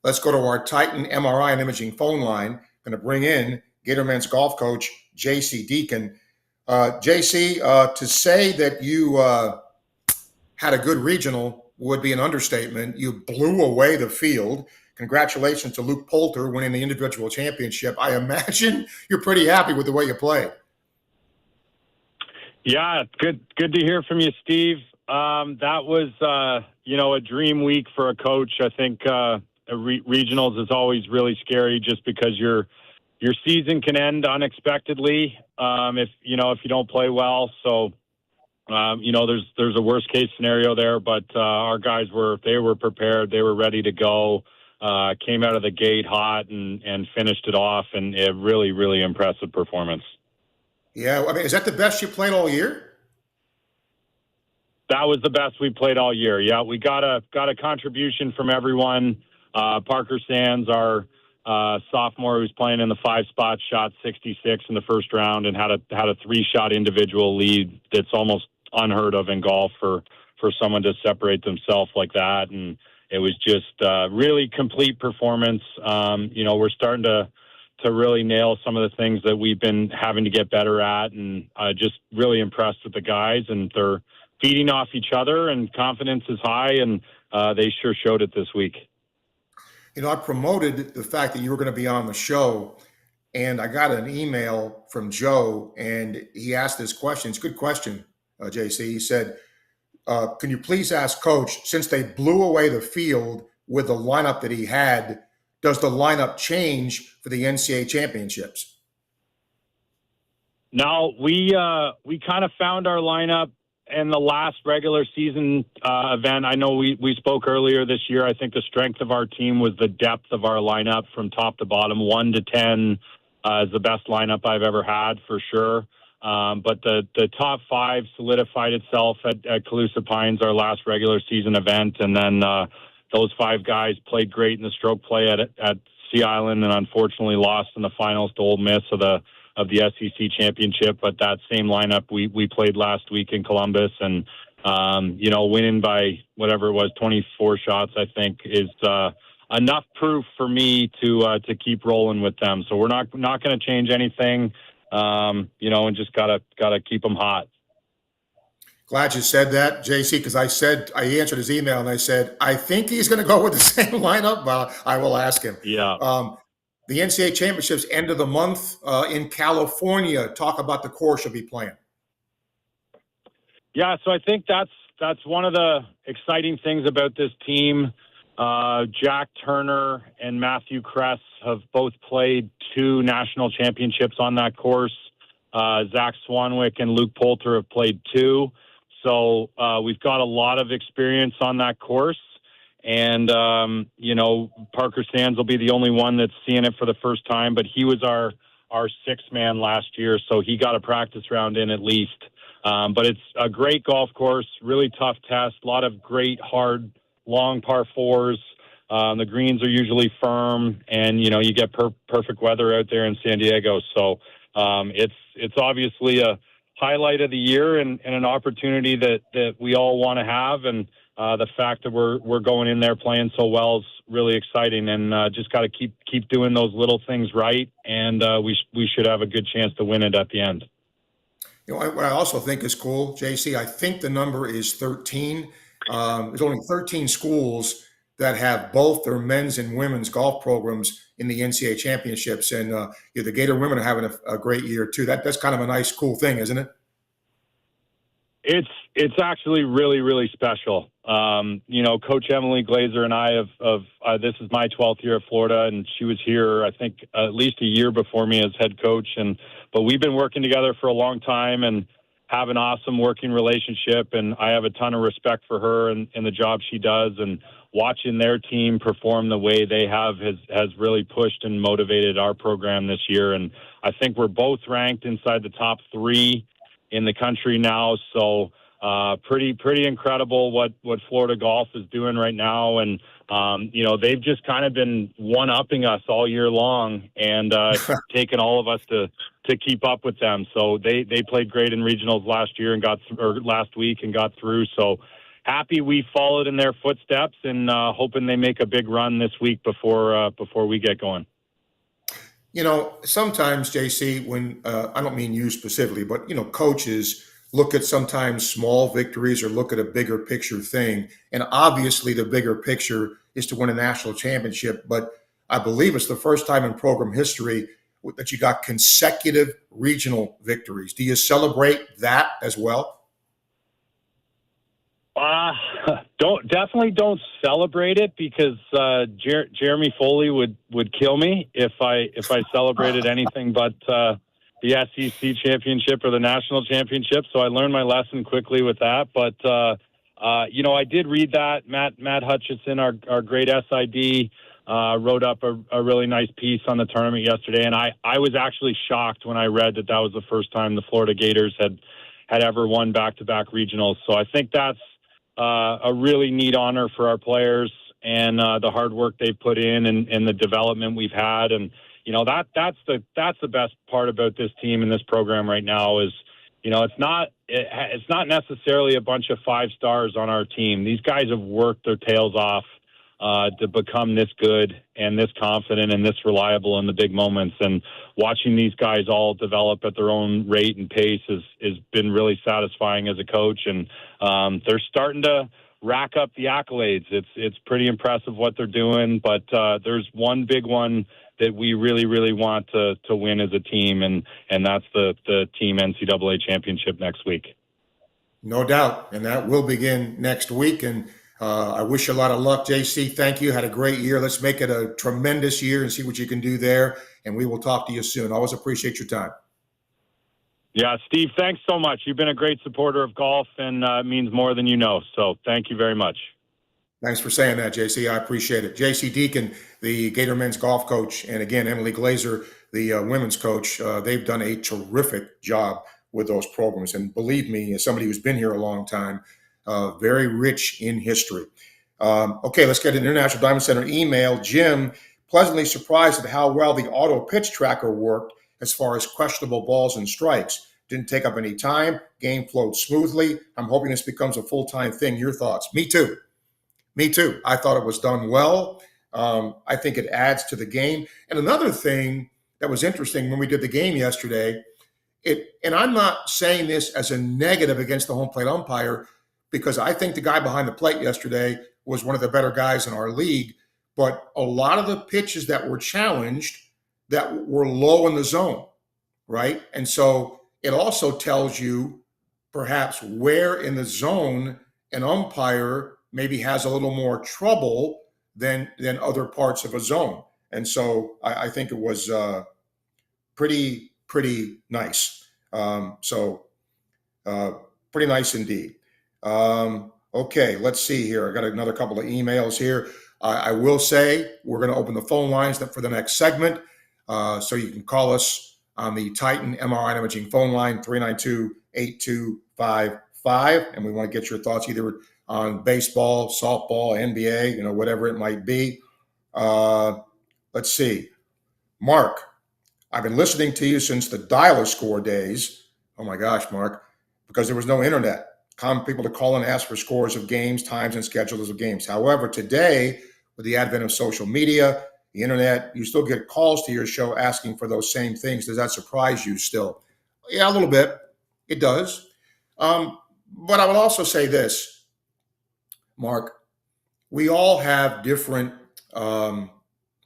Let's go to our Titan MRI and Imaging phone line. Going to bring in Gator men's golf coach, J.C. Deacon. J.C., to say that you had a good regional would be an understatement. You blew away the field. Congratulations to Luke Poulter winning the individual championship. I imagine you're pretty happy with the way you played. Yeah, good to hear from you, Steve. That was, a dream week for a coach. I think regionals is always really scary just because your season can end unexpectedly if you don't play well. So There's a worst case scenario there, but our guys were prepared. They were ready to go. Came out of the gate hot and finished it off, and a really, really impressive performance. Yeah, I mean, is that the best you played all year? That was the best we played all year. Yeah, we got a contribution from everyone. Parker Sands, our sophomore who's playing in the 5 spot, shot 66 in the first round and had a 3-shot individual lead that's almost unheard of in golf for someone to separate themselves like that. And it was just really complete performance. We're starting to really nail some of the things that we've been having to get better at, and just really impressed with the guys, and they're feeding off each other, and confidence is high, and they sure showed it this week. I promoted the fact that you were going to be on the show, and I got an email from Joe, and he asked this question. It's a good question, JC. He said, can you please ask Coach, since they blew away the field with the lineup that he had, does the lineup change for the NCAA championships? No, we kind of found our lineup in the last regular season event. I know we spoke earlier this year. I think the strength of our team was the depth of our lineup from top to bottom. 1 to 10 is the best lineup I've ever had, for sure. But the top 5 solidified itself at Calusa Pines, our last regular season event. And then those 5 guys played great in the stroke play at Sea Island, and unfortunately lost in the finals to Ole Miss of the SEC championship. But that same lineup we played last week in Columbus, and winning by whatever it was, 24 shots, I think, is enough proof for me to keep rolling with them. So we're not going to change anything, and just gotta keep them hot. Glad you said that, JC, because I answered his email and I said, I think he's going to go with the same lineup. I will ask him. Yeah. The NCAA championships end of the month in California. Talk about the course you'll be playing. Yeah, so I think that's one of the exciting things about this team. Jack Turner and Matthew Kress have both played 2 national championships on that course. Zach Swanwick and Luke Poulter have played 2. So we've got a lot of experience on that course. And, Parker Sands will be the only one that's seeing it for the first time, but he was our 6th man last year, so he got a practice round in at least. But it's a great golf course, really tough test, a lot of great, hard, long par 4s. The greens are usually firm, and, you get perfect weather out there in San Diego. So it's obviously a highlight of the year and an opportunity that we all want to have. And the fact that we're going in there playing so well is really exciting, and just got to keep doing those little things right, and we should have a good chance to win it at the end. What I also think is cool, JC, I think the number is 13. There's only 13 schools that have both their men's and women's golf programs in the NCAA championships, and the Gator women are having a great year too. That's kind of a nice, cool thing, isn't it? It's actually really, really special. Coach Emily Glazer and I have this is my 12th year at Florida, and she was here, I think, at least a year before me as head coach. But we've been working together for a long time and have an awesome working relationship. And I have a ton of respect for her and the job she does. And watching their team perform the way they have has really pushed and motivated our program this year. And I think we're both ranked inside the top 3 in the country now. So pretty incredible what Florida golf is doing right now. And, they've just kind of been one-upping us all year long, and taken all of us to keep up with them. So they played great in regionals last year and last week and got through. So happy we followed in their footsteps, and hoping they make a big run this week before we get going. Sometimes, JC, when I don't mean you specifically, but, coaches look at sometimes small victories or look at a bigger picture thing. And obviously the bigger picture is to win a national championship. But I believe it's the first time in program history that you got consecutive regional victories. Do you celebrate that as well? Definitely don't celebrate it, because Jeremy Foley would kill me if I celebrated anything but SEC championship or the national championship. So I learned my lesson quickly with that. But, I did read that. Matt Hutchison, our great SID, wrote up a really nice piece on the tournament yesterday. And I was actually shocked when I read that was the first time the Florida Gators had ever won back-to-back regionals. So I think that's a really neat honor for our players and the hard work they've put in and the development we've had. And, that's the best part about this team and this program right now is, it's not necessarily a bunch of 5 stars on our team. These guys have worked their tails off to become this good and this confident and this reliable in the big moments. And watching these guys all develop at their own rate and pace has been really satisfying as a coach. And they're starting to rack up the accolades. It's pretty impressive what they're doing, but there's one big one that we really, really want to win as a team, and that's the team NCAA championship next week. No doubt, and that will begin next week. And I wish you a lot of luck, JC. Thank you. Had a great year. Let's make it a tremendous year and see what you can do there. And we will talk to you soon. Always appreciate your time. Yeah, Steve, thanks so much. You've been a great supporter of golf, and it means more than you know. So thank you very much. Thanks for saying that, JC. I appreciate it. JC Deacon, the Gator men's golf coach, and again, Emily Glazer, the women's coach, they've done a terrific job with those programs. And believe me, as somebody who's been here a long time, very rich in history. Okay, let's get an International Diamond Center email. Jim, pleasantly surprised at how well the auto pitch tracker worked as far as questionable balls and strikes. Didn't take up any time. Game flowed smoothly. I'm hoping this becomes a full-time thing. Your thoughts? Me too. I thought it was done well. I think it adds to the game. And another thing that was interesting when we did the game yesterday, and I'm not saying this as a negative against the home plate umpire, because I think the guy behind the plate yesterday was one of the better guys in our league, but a lot of the pitches that were challenged that were low in the zone, right? And so it also tells you perhaps where in the zone an umpire maybe has a little more trouble than other parts of a zone. And so I think it was pretty nice. Pretty nice indeed. Okay, let's see here. I got another couple of emails here. I will say we're going to open the phone lines for the next segment. So you can call us on the Titan MRI Imaging phone line, 392-8255. And we want to get your thoughts either on baseball, softball, NBA, whatever it might be. Let's see. Mark, I've been listening to you since the dial-a-score days. Oh my gosh, Mark, because there was no internet. Common people to call and ask for scores of games, times, and schedules of games. However, today, with the advent of social media, the internet, you still get calls to your show asking for those same things. Does that surprise you still? Yeah, a little bit. It does. But I would also say this, Mark, we all have different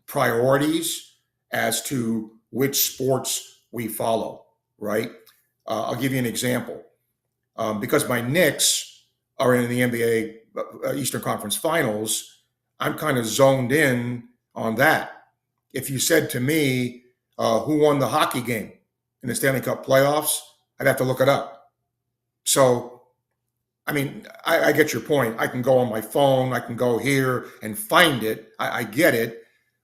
priorities as to which sports we follow, right? I'll give you an example. Because my Knicks are in the NBA Eastern Conference Finals, I'm kind of zoned in on that. If you said to me, who won the hockey game in the Stanley Cup playoffs, I'd have to look it up. So, I mean, I get your point. I can go on my phone. I can go here and find it. I get it.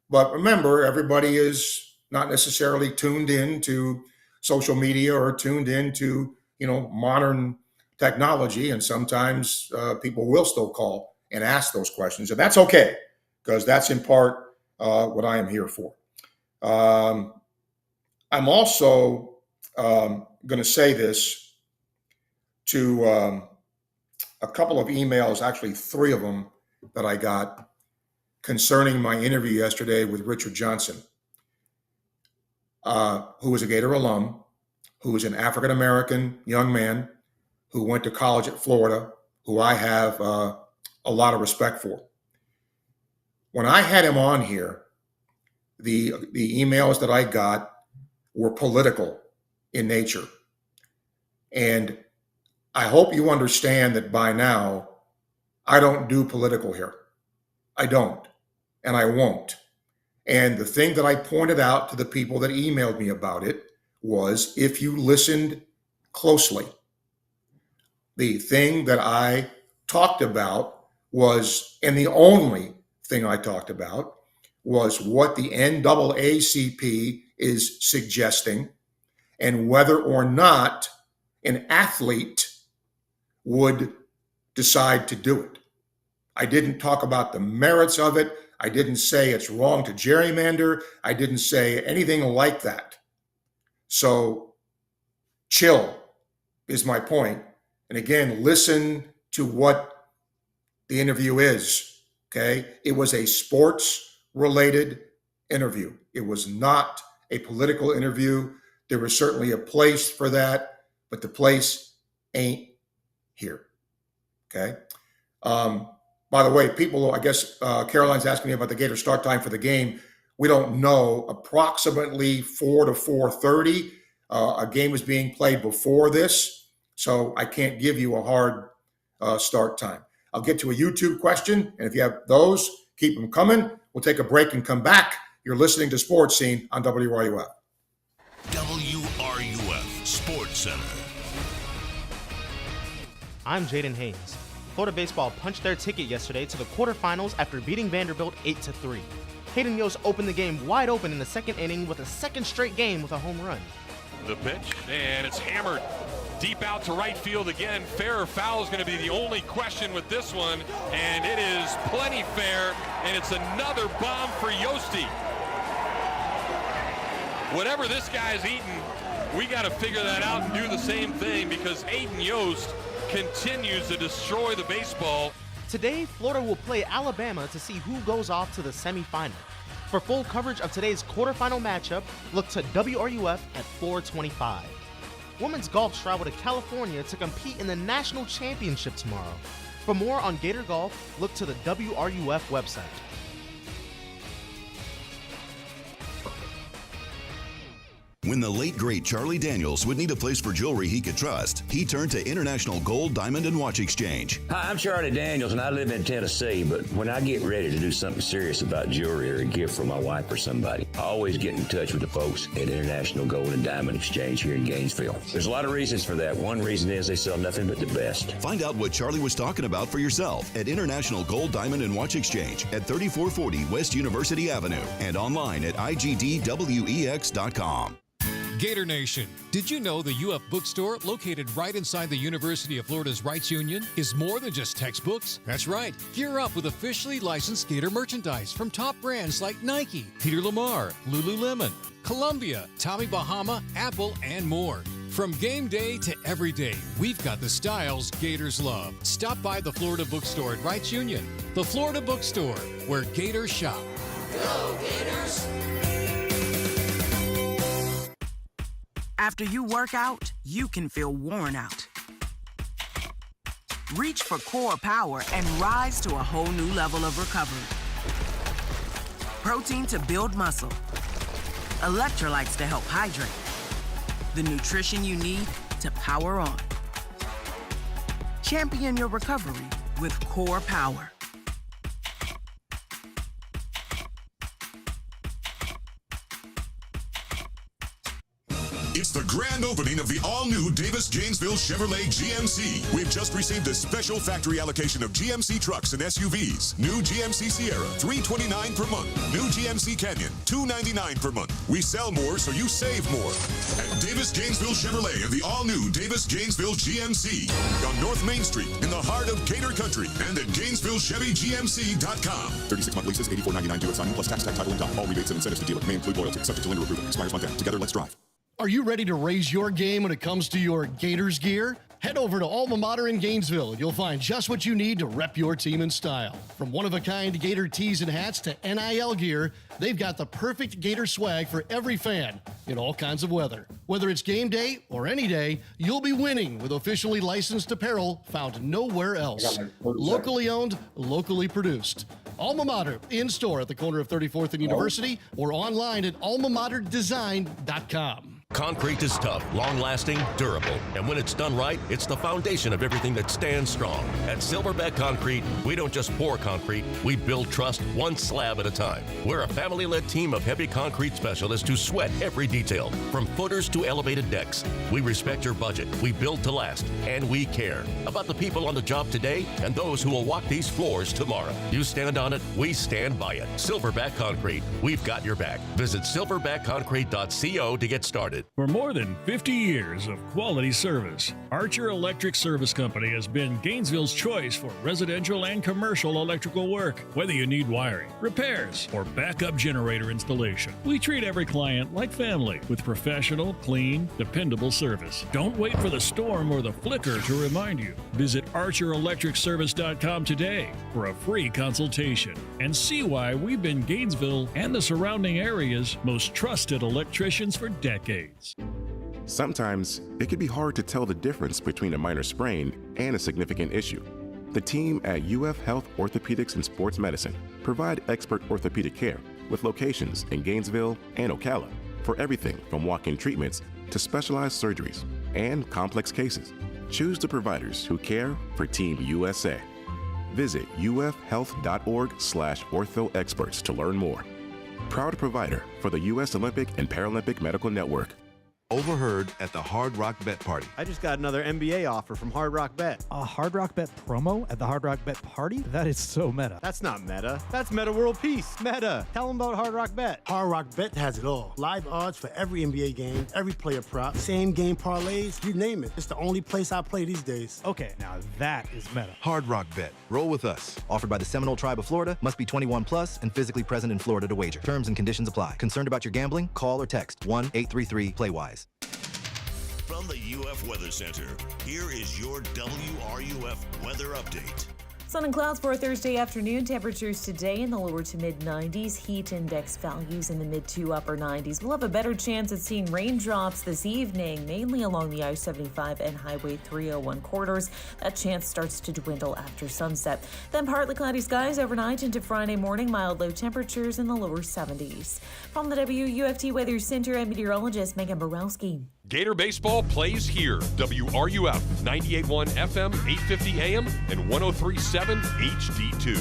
But remember, everybody is not necessarily tuned in to social media or tuned into, modern technology. And sometimes people will still call and ask those questions. And that's okay, because that's in part what I am here for. I'm also going to say this to a couple of emails, actually 3 of them that I got concerning my interview yesterday with Richard Johnson, who is a Gator alum, who is an African-American young man who went to college at Florida, who I have a lot of respect for. When I had him on here, the emails that I got were political in nature. And I hope you understand that by now, I don't do political here. I don't, and I won't. And the thing that I pointed out to the people that emailed me about it was, if you listened closely, the thing that I talked about was, and the only thing I talked about was what the NAACP is suggesting and whether or not an athlete would decide to do it. I didn't talk about the merits of it. I didn't say it's wrong to gerrymander. I didn't say anything like that. So chill is my point. And again, listen to what the interview is, okay? It was a sports-related interview. It was not a political interview. There was certainly a place for that, but the place ain't here, okay? By the way, people, I guess Caroline's asking me about the Gator start time for the game. We don't know. Approximately 4 to 4:30. A game is being played before this, so I can't give you a hard start time. I'll get to a YouTube question, and if you have those, keep them coming. We'll take a break and come back. You're listening to Sports Scene on WRUF. WRUF Sports Center. I'm Jaden Haynes. Florida Baseball punched their ticket yesterday to the quarterfinals after beating Vanderbilt 8-3. Hayden Yost opened the game wide open in the second inning with a second straight game with a home run. The pitch, and it's hammered deep out to right field again. Fair or foul is going to be the only question with this one, and it is plenty fair, and it's another bomb for Yosti. Whatever this guy's eating, we got to figure that out and do the same thing, because Aiden Yost continues to destroy the baseball. Today, Florida will play Alabama to see who goes off to the semifinal. For full coverage of today's quarterfinal matchup, look to WRUF at 4:25. Women's golf travel to California to compete in the national championship tomorrow. For more on Gator Golf, look to the WRUF website. When the late, great Charlie Daniels would need a place for jewelry he could trust, he turned to International Gold, Diamond, and Watch Exchange. Hi, I'm Charlie Daniels, and I live in Tennessee, but when I get ready to do something serious about jewelry or a gift for my wife or somebody, I always get in touch with the folks at International Gold and Diamond Exchange here in Gainesville. There's a lot of reasons for that. One reason is they sell nothing but the best. Find out what Charlie was talking about for yourself at International Gold, Diamond, and Watch Exchange at 3440 West University Avenue and online at igdwex.com. Gator Nation, did you know the UF bookstore, located right inside the University of Florida's Rights Union, is more than just textbooks? That's right. Gear up with officially licensed Gator merchandise from top brands like Nike, Peter Lamar, Lululemon, Columbia, Tommy Bahama, Apple, and more. From game day to every day, we've got the styles Gators love. Stop by the Florida bookstore at Rights Union. The Florida bookstore, where Gators shop. Go Gators! After you work out, you can feel worn out. Reach for core power and rise to a whole new level of recovery. Protein to build muscle. Electrolytes to help hydrate. The nutrition you need to power on. Champion your recovery with Core Power. It's the grand opening of the all-new Davis Gainesville Chevrolet GMC. We've just received a special factory allocation of GMC trucks and SUVs. New GMC Sierra, $329 per month. New GMC Canyon, $299 per month. We sell more, so you save more. At Davis Gainesville Chevrolet and the all-new Davis Gainesville GMC on North Main Street in the heart of Gator Country and at GainesvilleChevyGMC.com. 36-month leases, $84.99 due at signing plus tax, title, and doc. All rebates and incentives to dealer may include loyalty, subject to lender approval. Expires month end. Together, let's drive. Are you ready to raise your game when it comes to your Gators gear? Head over to Alma Mater in Gainesville. You'll find just what you need to rep your team in style. From one-of-a-kind Gator tees and hats to NIL gear, they've got the perfect Gator swag for every fan in all kinds of weather. Whether it's game day or any day, you'll be winning with officially licensed apparel found nowhere else. Locally owned, locally produced. Alma Mater, in-store at the corner of 34th and University or online at almamaterdesign.com. Concrete is tough, long-lasting, durable, and when it's done right, it's the foundation of everything that stands strong. At Silverback Concrete, we don't just pour concrete, we build trust one slab at a time. We're a family-led team of heavy concrete specialists who sweat every detail, from footers to elevated decks. We respect your budget, we build to last, and we care about the people on the job today and those who will walk these floors tomorrow. You stand on it, we stand by it. Silverback Concrete, we've got your back. Visit silverbackconcrete.co to get started. For more than 50 years of quality service, Archer Electric Service Company has been Gainesville's choice for residential and commercial electrical work. Whether you need wiring, repairs, or backup generator installation, we treat every client like family with professional, clean, dependable service. Don't wait for the storm or the flicker to remind you. Visit ArcherElectricService.com today for a free consultation and see why we've been Gainesville and the surrounding area's most trusted electricians for decades. Sometimes it can be hard to tell the difference between a minor sprain and a significant issue. The team at UF Health Orthopedics and Sports Medicine provide expert orthopedic care with locations in Gainesville and Ocala for everything from walk-in treatments to specialized surgeries and complex cases. Choose the providers who care for Team USA. Visit ufhealth.org/orthoexperts to learn more. Proud provider for the U.S. Olympic and Paralympic Medical Network. Overheard at the Hard Rock Bet Party. I just got another NBA offer from Hard Rock Bet. A Hard Rock Bet promo at the Hard Rock Bet Party? That is so meta. That's not meta. That's Meta World Peace. Meta. Tell them about Hard Rock Bet. Hard Rock Bet has it all. Live odds for every NBA game, every player prop, same game parlays, you name it. It's the only place I play these days. Okay, now that is meta. Hard Rock Bet. Roll with us. Offered by the Seminole Tribe of Florida. Must be 21 plus and physically present in Florida to wager. Terms and conditions apply. Concerned about your gambling? Call or text 1-833-PLAY-WISE. From the UF Weather Center, here is your WRUF weather update. Sun and clouds for a Thursday afternoon. Temperatures today in the lower to mid-90s. Heat index values in the mid to upper 90s. We'll have a better chance at seeing raindrops this evening, mainly along the I-75 and Highway 301 corridors. That chance starts to dwindle after sunset. Then partly cloudy skies overnight into Friday morning. Mild low temperatures in the lower 70s. From the WUFT Weather Center, I'm meteorologist Megan Borowski. Gator Baseball plays here. WRUF 98.1 FM, 850 AM, and 103.7 HD2.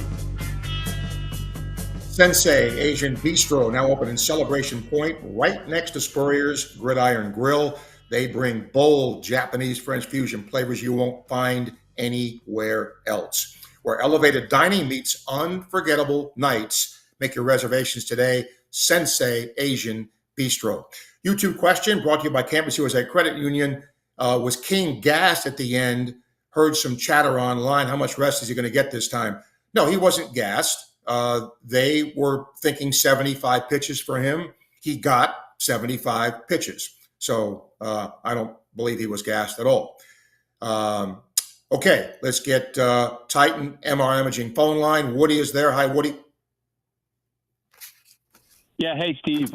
Sensei Asian Bistro, now open in Celebration Point, right next to Spurrier's Gridiron Grill. They bring bold Japanese French fusion flavors you won't find anywhere else. Where elevated dining meets unforgettable nights. Make your reservations today. Sensei Asian Bistro. YouTube question brought to you by Campus USA Credit Union. Was King gassed at the end? Heard some chatter online. How much rest is he going to get this time? No, he wasn't gassed. They were thinking 75 pitches for him. He got 75 pitches. So I don't believe he was gassed at all. Okay, let's get Titan MR Imaging phone line. Woody is there. Hi, Woody. Yeah, hey, Steve.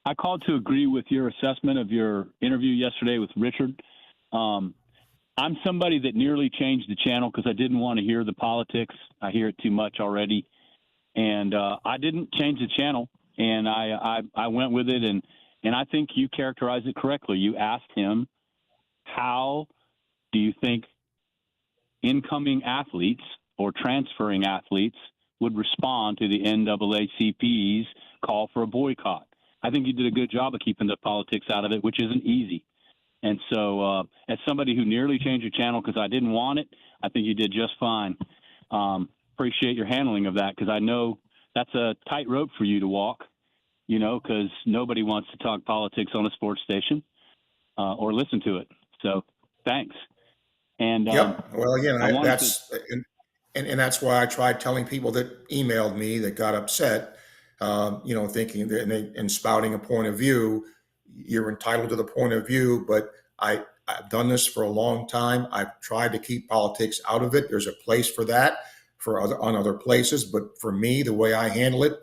I called to agree with your assessment of your interview yesterday with Richard. I'm somebody that nearly changed the channel because I didn't want to hear the politics. I hear it too much already. And I didn't change the channel, and I went with it. And I think you characterized it correctly. You asked him, how do you think incoming athletes or transferring athletes would respond to the NAACP's call for a boycott? I think you did a good job of keeping the politics out of it, which isn't easy. And so as somebody who nearly changed your channel because I didn't want it, I think you did just fine. Appreciate your handling of that because I know that's a tightrope for you to walk, because nobody wants to talk politics on a sports station or listen to it. So thanks. And well, again, that's why I tried telling people that emailed me that got upset. Thinking that and spouting a point of view, you're entitled to the point of view, but I've done this for a long time. I've tried to keep politics out of it. There's a place for that on other places, but for me, the way I handle it,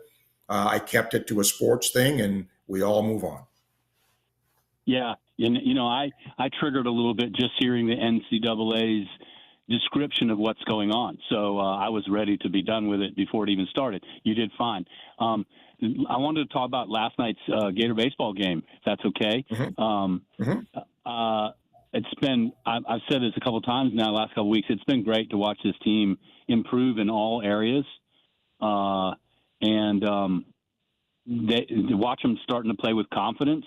I kept it to a sports thing, and we all move on. Yeah, and I triggered a little bit just hearing the NCAA's description of what's going on. So I was ready to be done with it before it even started. You did fine. I wanted to talk about last night's Gator baseball game, if that's okay. It's been, I've said this a couple of times now, last couple of weeks, it's been great to watch this team improve in all areas. To watch them starting to play with confidence,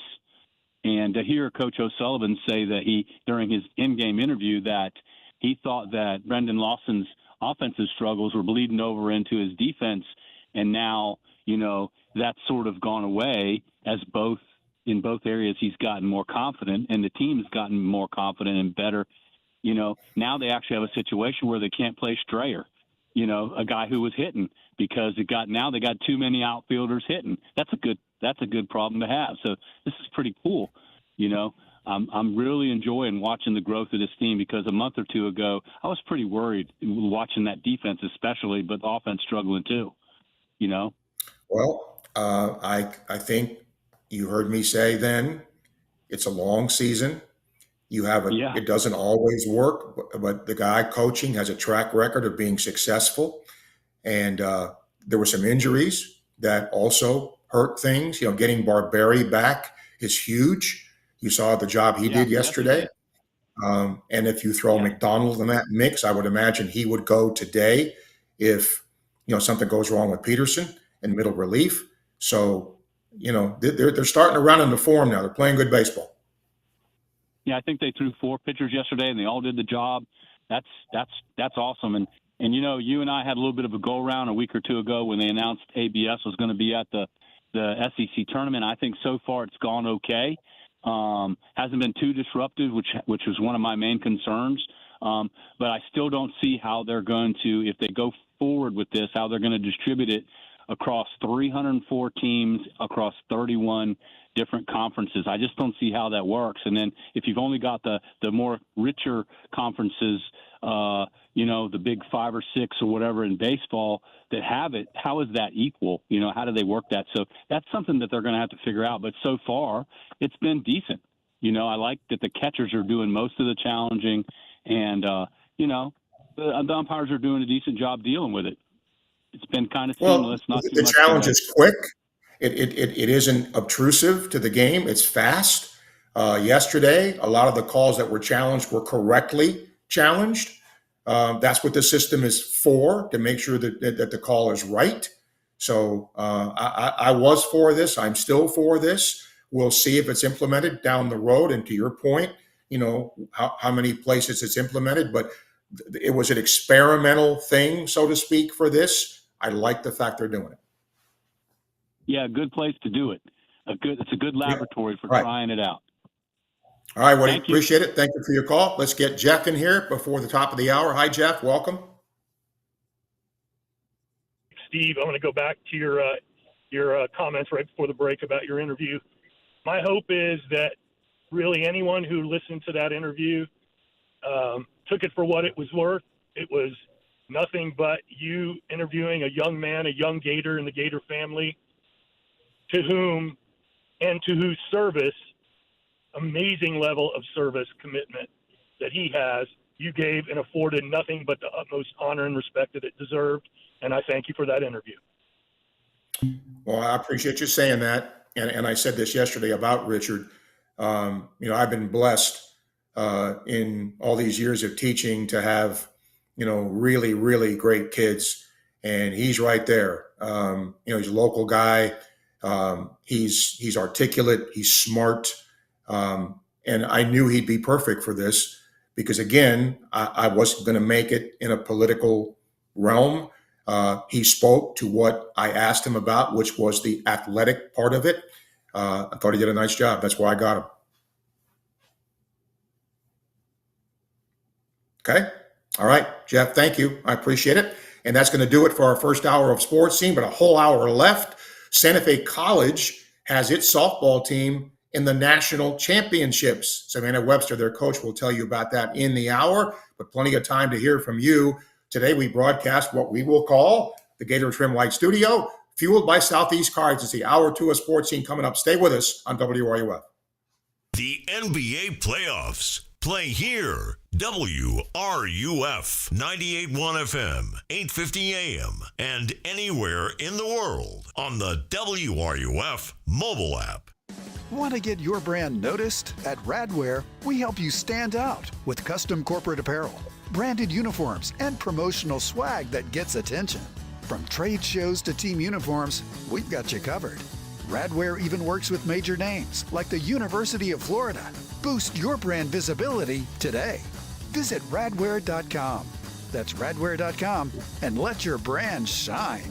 and to hear Coach O'Sullivan say that during his in-game interview, that he thought that Brendan Lawson's offensive struggles were bleeding over into his defense, and now, that's sort of gone away in both areas. He's gotten more confident, and the team has gotten more confident and better. Now they actually have a situation where they can't play Strayer, a guy who was hitting, because they got too many outfielders hitting. That's a good problem to have. So this is pretty cool. I'm really enjoying watching the growth of this team, because a month or two ago I was pretty worried watching that defense, especially, but the offense struggling too. Well, I think you heard me say then it's a long season. It doesn't always work, but the guy coaching has a track record of being successful. And there were some injuries that also hurt things. Getting Barberi back is huge. You saw the job he did yesterday. And if you throw McDonald in that mix, I would imagine he would go today if, something goes wrong with Peterson in middle relief. So, they're starting to run into form now. They're playing good baseball. Yeah, I think they threw 4 pitchers yesterday, and they all did the job. That's awesome. And you and I had a little bit of a go-around a week or two ago when they announced ABS was going to be at the SEC tournament. I think so far it's gone okay. Hasn't been too disruptive, which was one of my main concerns. But I still don't see how they're going to, if they go forward with this, how they're going to distribute it across 304 teams across 31 different conferences. I just don't see how that works. And then if you've only got the more richer conferences, the big 5 or 6 or whatever in baseball that have it, how is that equal? How do they work that? So that's something that they're going to have to figure out. But so far, it's been decent. I like that the catchers are doing most of the challenging, and, the umpires are doing a decent job dealing with it. It's been kind of seamless. Well, the challenge is quick. It isn't obtrusive to the game. It's fast. Yesterday, a lot of the calls that were challenged were correctly challenged. That's what the system is for, to make sure that the call is right. So I was for this. I'm still for this. We'll see if it's implemented down the road. And to your point, how many places it's implemented. But it was an experimental thing, so to speak, for this. I like the fact they're doing it. Yeah, good place to do it. It's a good laboratory for trying it out. All right, Woody, appreciate it. Thank you for your call. Let's get Jeff in here before the top of the hour. Hi, Jeff. Welcome. Steve, I want to go back to your comments right before the break about your interview. My hope is that really anyone who listened to that interview took it for what it was worth. It was nothing but you interviewing a young man, a young Gator in the Gator family, to whose service, amazing level of service commitment that he has, you gave and afforded nothing but the utmost honor and respect that it deserved. And I thank you for that interview. Well, I appreciate you saying that. And I said this yesterday about Richard. I've been blessed in all these years of teaching to have, really, really great kids. And he's right there. He's a local guy. He's articulate. He's smart. And I knew he'd be perfect for this because, again, I wasn't going to make it in a political realm. He spoke to what I asked him about, which was the athletic part of it. I thought he did a nice job. That's why I got him. Okay. All right, Jeff, thank you. I appreciate it. And that's going to do it for our first hour of Sports Scene, but a whole hour left. Santa Fe College has its softball team in the national championships. Savannah Webster, their coach, will tell you about that in the hour, but plenty of time to hear from you. Today, we broadcast what we will call the Gator Trim Light Studio, fueled by Southeast Cards. It's the hour 2 of Sports Scene coming up. Stay with us on WRUF. The NBA playoffs Play here. WRUF 98.1 FM, 850 AM, and anywhere in the world on the WRUF mobile app. Want to get your brand noticed? At Radware, we help you stand out with custom corporate apparel, branded uniforms, and promotional swag that gets attention. From trade shows to team uniforms, we've got you covered. Radware even works with major names like the University of Florida. Boost your brand visibility today. Visit radware.com. That's radware.com and let your brand shine.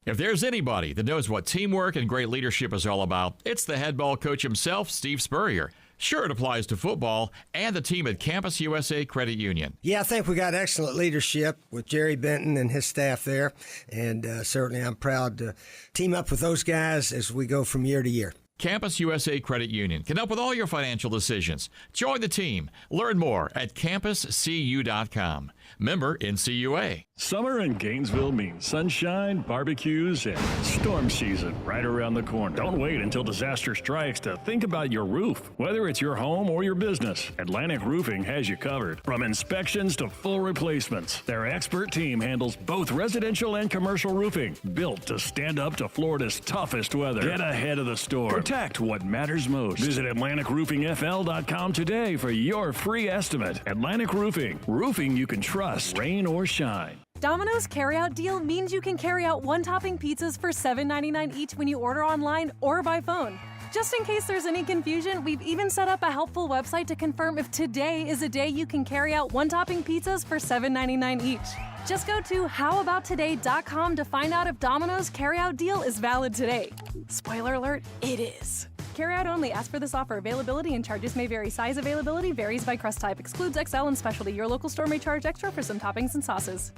If there's anybody that knows what teamwork and great leadership is all about, it's the head ball coach himself, Steve Spurrier. Sure, it applies to football and the team at Campus USA Credit Union. Yeah, I think we got excellent leadership with Jerry Benton and his staff there, and certainly I'm proud to team up with those guys as we go from year to year. Campus USA Credit Union can help with all your financial decisions. Join the team. Learn more at campuscu.com. Member NCUA. Summer in Gainesville means sunshine, barbecues, and storm season right around the corner. Don't wait until disaster strikes to think about your roof. Whether it's your home or your business, Atlantic Roofing has you covered. From inspections to full replacements, their expert team handles both residential and commercial roofing, built to stand up to Florida's toughest weather. Get ahead of the storm. Protect what matters most. Visit AtlanticRoofingFL.com today for your free estimate. Atlantic Roofing. Roofing you can trust, rain or shine. Domino's carryout deal means you can carry out one-topping pizzas for $7.99 each when you order online or by phone. Just in case there's any confusion, we've even set up a helpful website to confirm if today is a day you can carry out one-topping pizzas for $7.99 each. Just go to howaboutoday.com to find out if Domino's carryout deal is valid today. Spoiler alert, it is. Carryout only. Ask for this offer. Availability and charges may vary. Size availability varies by crust type. Excludes XL and specialty. Your local store may charge extra for some toppings and sauces.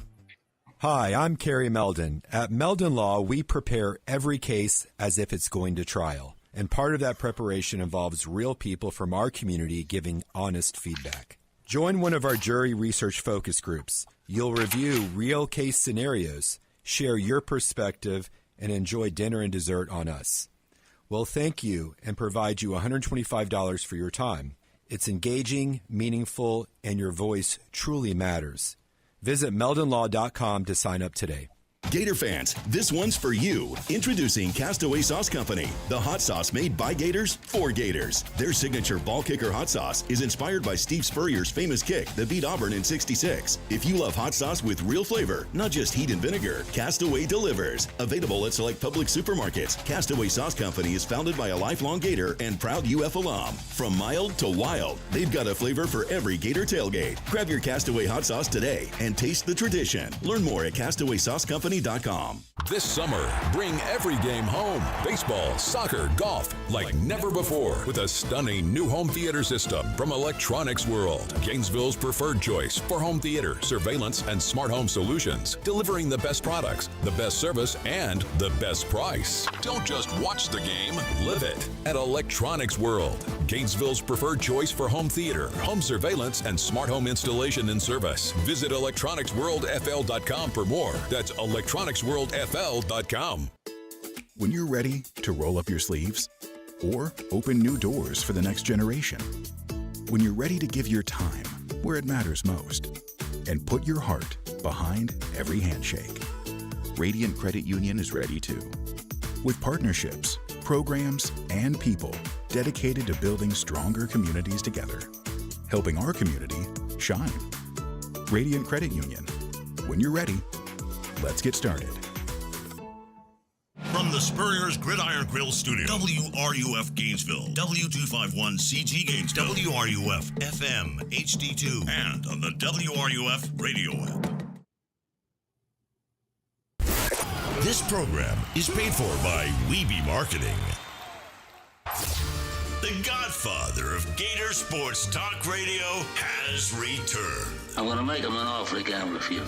Hi, I'm Kerry Meldon. At Meldon Law, we prepare every case as if it's going to trial. And part of that preparation involves real people from our community giving honest feedback. Join one of our jury research focus groups. You'll review real case scenarios, share your perspective, and enjoy dinner and dessert on us. We'll thank you and provide you $125 for your time. It's engaging, meaningful, and your voice truly matters. Visit meldonlaw.com to sign up today. Gator fans, this one's for you. Introducing Castaway Sauce Company, the hot sauce made by Gators for Gators. Their signature ball kicker hot sauce is inspired by Steve Spurrier's famous kick that beat Auburn in '66. If you love hot sauce with real flavor, not just heat and vinegar, Castaway delivers. Available at select public supermarkets, Castaway Sauce Company is founded by a lifelong Gator and proud UF alum. From mild to wild, they've got a flavor for every Gator tailgate. Grab your Castaway hot sauce today and taste the tradition. Learn more at CastawaySauceCompany.com. This summer, bring every game home. Baseball, soccer, golf, like never before with a stunning new home theater system from Electronics World, Gainesville's preferred choice for home theater, surveillance, and smart home solutions, delivering the best products, the best service, and the best price. Don't just watch the game, live it at Electronics World, Gainesville's preferred choice for home theater, home surveillance, and smart home installation and service. Visit electronicsworldfl.com for more. That's electronicsworldfl.com. When you're ready to roll up your sleeves or open new doors for the next generation. When you're ready to give your time where it matters most and put your heart behind every handshake. Radiant Credit Union is ready too. With partnerships, programs, and people dedicated to building stronger communities together, helping our community shine. Radiant Credit Union. When you're ready, let's get started. From the Spurrier's Gridiron Grill Studio, WRUF Gainesville, W251CG Gainesville, WRUF FM HD2, and on the WRUF radio app. This program is paid for by Weeby Marketing. The godfather of Gator Sports Talk Radio has returned. I'm going to make him an offer he can't refuse.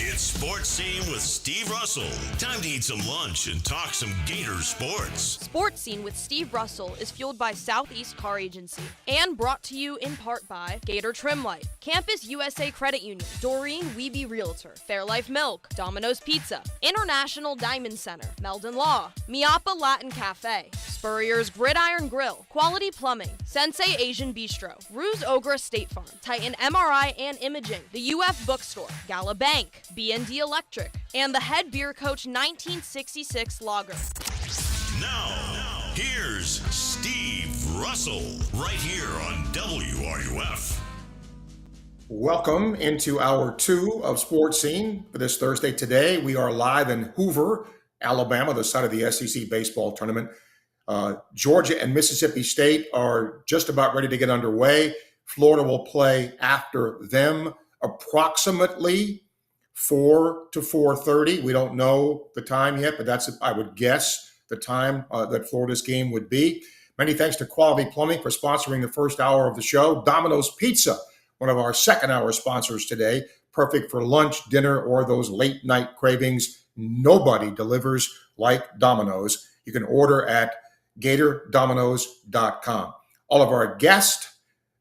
It's Sports Scene with Steve Russell. Time to eat some lunch and talk some Gator sports. Sports Scene with Steve Russell is fueled by Southeast Car Agency and brought to you in part by Gator Trim Life, Campus USA Credit Union, Doreen Wiebe Realtor, Fairlife Milk, Domino's Pizza, International Diamond Center, Meldon Law, Miapa Latin Cafe, Spurrier's Gridiron Grill, Quality Plumbing, Sensei Asian Bistro, Ruse Ogre State Farm, Titan MRI and Imaging, the UF Bookstore, Gala Bank, B&D Electric, and the Head Beer Coach 1966 Lager. Now, here's Steve Russell, right here on WRUF. Welcome into hour 2 of Sports Scene for this Thursday. Today, we are live in Hoover, Alabama, the site of the SEC baseball tournament. Georgia and Mississippi State are just about ready to get underway. Florida will play after them approximately 4 to 4:30. We don't know the time yet, but that's, I would guess, the time that Florida's game would be. Many thanks to Quality Plumbing for sponsoring the first hour of the show. Domino's Pizza, one of our second hour sponsors today, perfect for lunch, dinner, or those late night cravings. Nobody delivers like Domino's. You can order at GatorDominoes.com. All of our guests,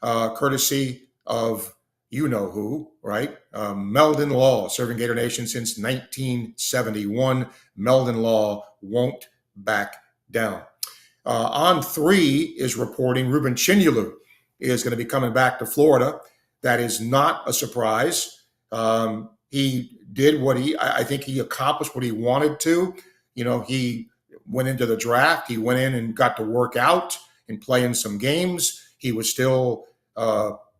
courtesy of you-know-who, right? Meldon Law, serving Gator Nation since 1971. Meldon Law won't back down. On 3 is reporting Ruben Chinyelu is going to be coming back to Florida. That is not a surprise. He did I think he accomplished what he wanted to. You know, he went into the draft. He went in and got to work out and play in some games. He was still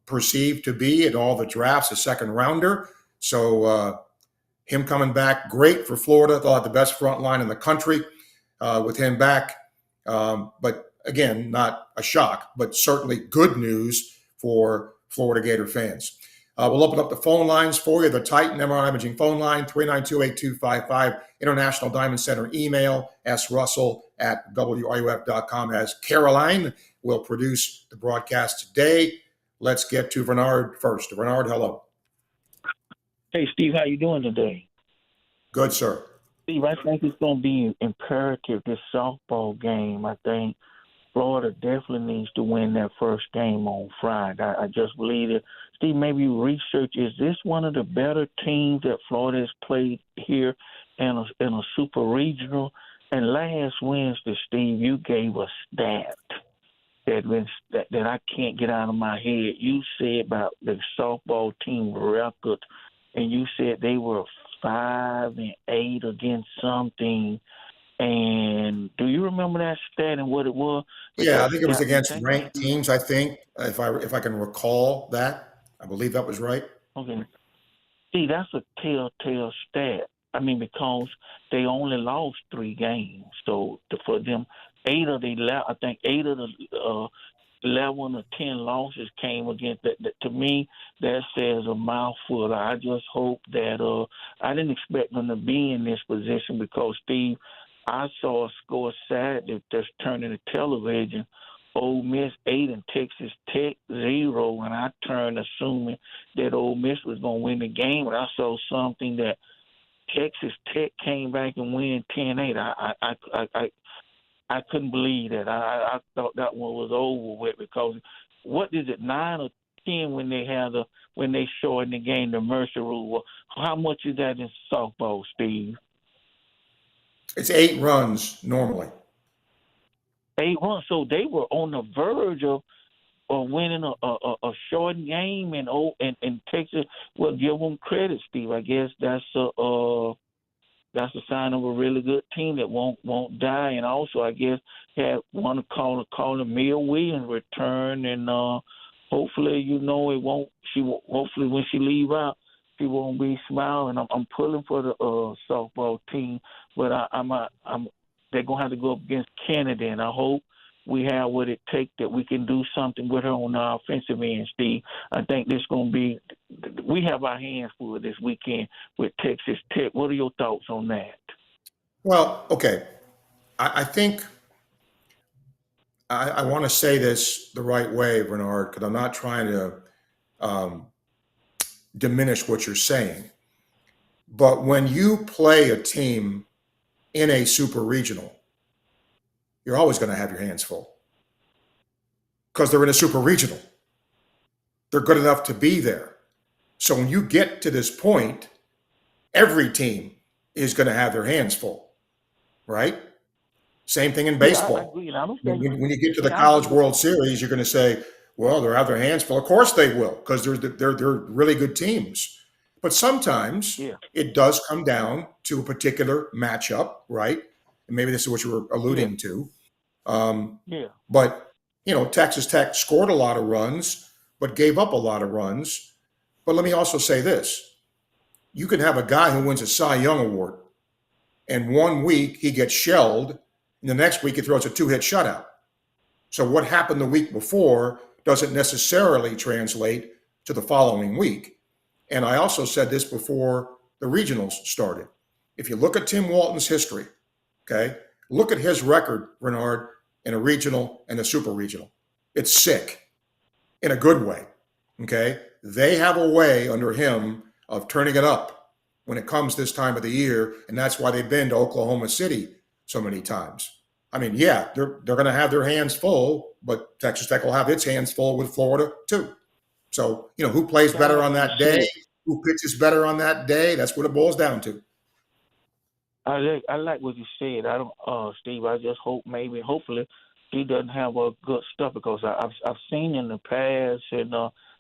perceived to be in all the drafts a second rounder. So him coming back, great for Florida. Thought the best front line in the country with him back. But again, not a shock, but certainly good news for Florida Gator fans. We'll open up the phone lines for you. The Titan MRI Imaging phone line, 392-8255. International Diamond Center email, srussell@wruf.com. As Caroline will produce the broadcast today. Let's get to Bernard first. Bernard, hello. Hey, Steve, how you doing today? Good, sir. Steve, I think it's going to be imperative, this softball game. I think Florida definitely needs to win that first game on Friday. I just believe it. Steve, maybe research, is this one of the better teams that Florida has played here in a super regional? And last Wednesday, Steve, you gave a stat that I can't get out of my head. You said about the softball team record, and you said they were 5-8 against something. And do you remember that stat and what it was? Yeah, I think it was against ranked teams, I think, if I can recall that. I believe that was right. Okay. See, that's a telltale stat. I mean, because they only lost 3 games. So for them, 8 of the 11 or 10 losses came against that. To me, that says a mouthful. I just hope that I didn't expect them to be in this position because, Steve, I saw a score Saturday that's turning the television. Ole Miss 8 and Texas Tech 0, and I turned assuming that Ole Miss was going to win the game, and I saw something that Texas Tech came back and win 10-8. I couldn't believe that. I thought that one was over with because what is it, 9 or 10 when they shortened the game, the Mercer rule? How much is that in softball, Steve? It's 8 runs normally. 8 runs. So they were on the verge of winning a short game, and Texas will give them credit, Steve. I guess that's a sign of a really good team that won't die. And also, I guess had one call Mia Williams return, and hopefully, it won't. Hopefully when she leave out, she won't be smiling. I'm pulling for the softball team, but they're gonna have to go up against Canada, and I hope we have what it takes that we can do something with her on the offensive end, Steve. I think this going to be – we have our hands full this weekend with Texas Tech. What are your thoughts on that? Well, okay. I think I want to say this the right way, Bernard, because I'm not trying to diminish what you're saying. But when you play a team in a super regional, you're always going to have your hands full because they're in a super regional. They're good enough to be there. So when you get to this point, every team is going to have their hands full, right? Same thing in baseball. I agree. I don't When think, you get to the College World Series, you're going to say, well, they'll have their hands full. Of course they will, because they're really good teams. But sometimes it does come down to a particular matchup, right? And maybe this is what you were alluding to. But, Texas Tech scored a lot of runs, but gave up a lot of runs. But let me also say this. You can have a guy who wins a Cy Young Award, and 1 week he gets shelled, and the next week he throws a 2-hit shutout. So what happened the week before doesn't necessarily translate to the following week. And I also said this before the regionals started. If you look at Tim Walton's history, okay, look at his record, Bernard, in a regional and a super regional. It's sick in a good way, okay? They have a way under him of turning it up when it comes this time of the year, and that's why they've been to Oklahoma City so many times. I mean, yeah, they're going to have their hands full, but Texas Tech will have its hands full with Florida too. So, who plays better on that day, who pitches better on that day, that's what it boils down to. I like what you said. I don't, Steve. I just hopefully, he doesn't have a good stuff, because I've seen in the past, and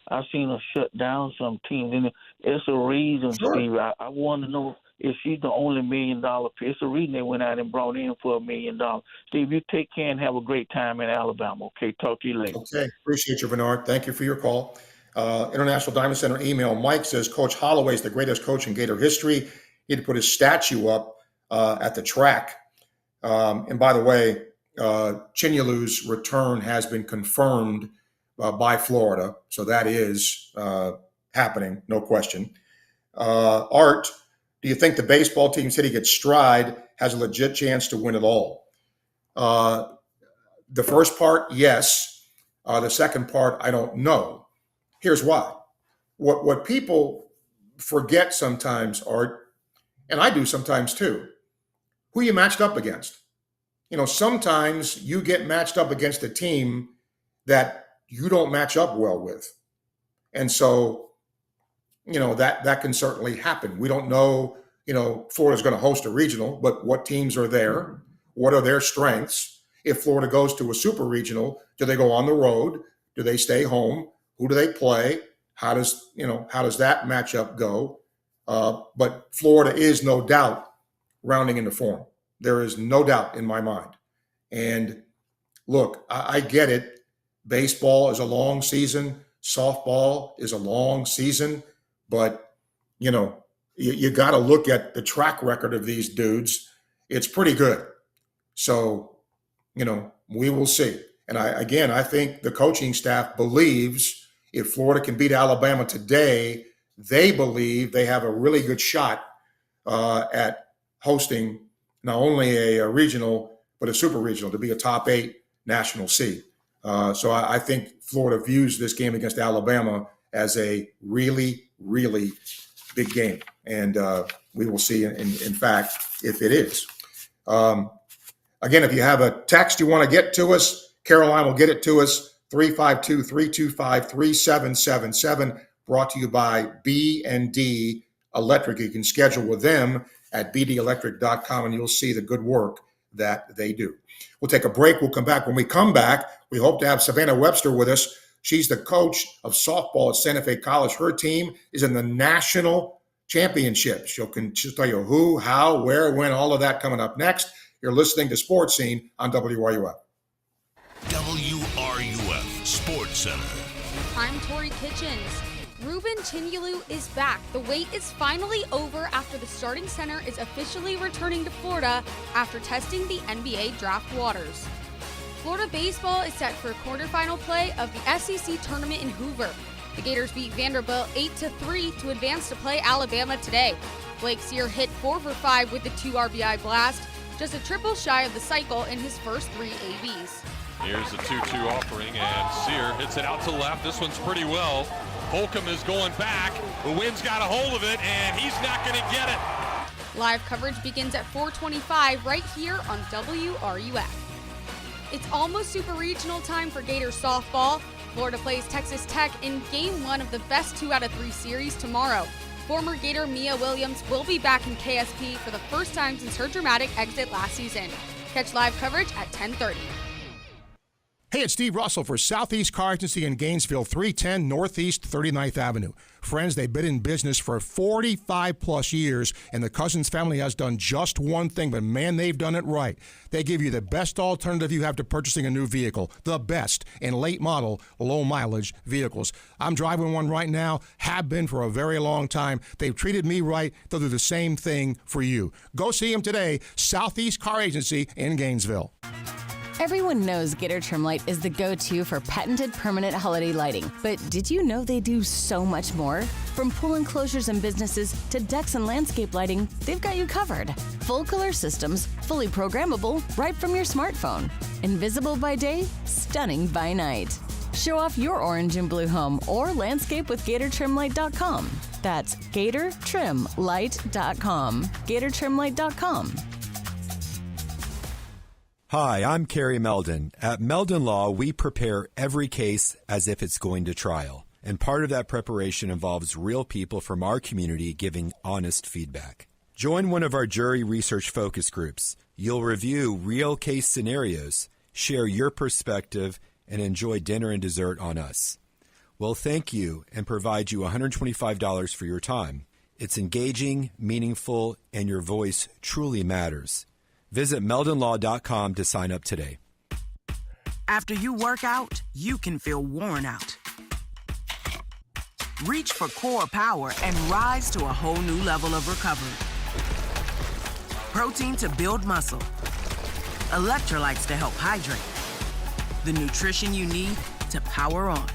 I've seen her shut down some teams, and it's a reason, Sure. Steve. I want to know if she's the only $1 million pitcher. It's a reason they went out and brought in for $1 million. Steve, you take care and have a great time in Alabama. Okay, talk to you later. Okay, appreciate you, Bernard. Thank you for your call. International Diamond Center email. Mike says, Coach Holloway is the greatest coach in Gator history. He had to put his statue up at the track. And by the way, Chinyulu's return has been confirmed by Florida. So that is happening, no question. Art, do you think the baseball team City gets stride has a legit chance to win it all? The first part, yes. The second part, I don't know. Here's why. What people forget sometimes, Art, and I do sometimes too, who you matched up against. Sometimes you get matched up against a team that you don't match up well with. And so, that can certainly happen. We don't know, Florida's going to host a regional, but what teams are there? What are their strengths? If Florida goes to a super regional, do they go on the road? Do they stay home? Who do they play? How does that matchup go? But Florida is no doubt rounding into form. There is no doubt in my mind. And look, I get it. Baseball is a long season. Softball is a long season. But, you got to look at the track record of these dudes. It's pretty good. So, we will see. And I think the coaching staff believes if Florida can beat Alabama today, they believe they have a really good shot at hosting not only a regional, but a super regional to be a top 8 national seed. So I think Florida views this game against Alabama as a really, really big game. And we will see, in fact, if it is. Again, if you have a text you want to get to us, Caroline will get it to us, 352-325-3777, brought to you by B&D Electric. You can schedule with them at bdelectric.com, and you'll see the good work that they do. We'll take a break. We'll come back. When we come back, we hope to have Savannah Webster with us. She's the coach of softball at Santa Fe College. Her team is in the national championship. She'll tell you who, how, where, when, all of that coming up next. You're listening to Sports Scene on WRUF. WRUF Sports Center. I'm Tori Kitchens. Ruben Chinyulu is back. The wait is finally over after the starting center is officially returning to Florida after testing the NBA draft waters. Florida baseball is set for quarterfinal play of the SEC tournament in Hoover. The Gators beat Vanderbilt 8-3 to advance to play Alabama today. Blake Sear hit 4 for 5 with the 2 RBI blast, just a triple shy of the cycle in his first 3 ABs. Here's the 2-2 offering, and Sear hits it out to left. This one's pretty well Holcomb is going back. The wind's got a hold of it, and he's not going to get it. Live coverage begins at 4:25 right here on WRUF. It's almost super regional time for Gator softball. Florida plays Texas Tech in Game 1 of the best 2 out of 3 series tomorrow. Former Gator Mia Williams will be back in KSP for the first time since her dramatic exit last season. Catch live coverage at 10:30. Hey, it's Steve Russell for Southeast Car Agency in Gainesville, 310 Northeast 39th Avenue. Friends, they've been in business for 45-plus years, and the Cousins family has done just one thing, but man, they've done it right. They give you the best alternative you have to purchasing a new vehicle, the best in late-model, low-mileage vehicles. I'm driving one right now, have been for a very long time. They've treated me right. They'll do the same thing for you. Go see them today, Southeast Car Agency in Gainesville. Everyone knows Gator Trim Light is the go-to for patented permanent holiday lighting. But did you know they do so much more? From pool enclosures and businesses to decks and landscape lighting, they've got you covered. Full color systems, fully programmable, right from your smartphone. Invisible by day, stunning by night. Show off your orange and blue home or landscape with GatorTrimLight.com. That's GatorTrimLight.com. GatorTrimLight.com. Hi, I'm Kerry Meldon. At Meldon Law, we prepare every case as if it's going to trial. And part of that preparation involves real people from our community giving honest feedback. Join one of our jury research focus groups. You'll review real case scenarios, share your perspective, and enjoy dinner and dessert on us. We'll thank you and provide you $125 for your time. It's engaging, meaningful, and your voice truly matters. Visit meldonlaw.com to sign up today. After you work out, you can feel worn out. Reach for core power and rise to a whole new level of recovery. Protein to build muscle. Electrolytes to help hydrate. The nutrition you need to power on.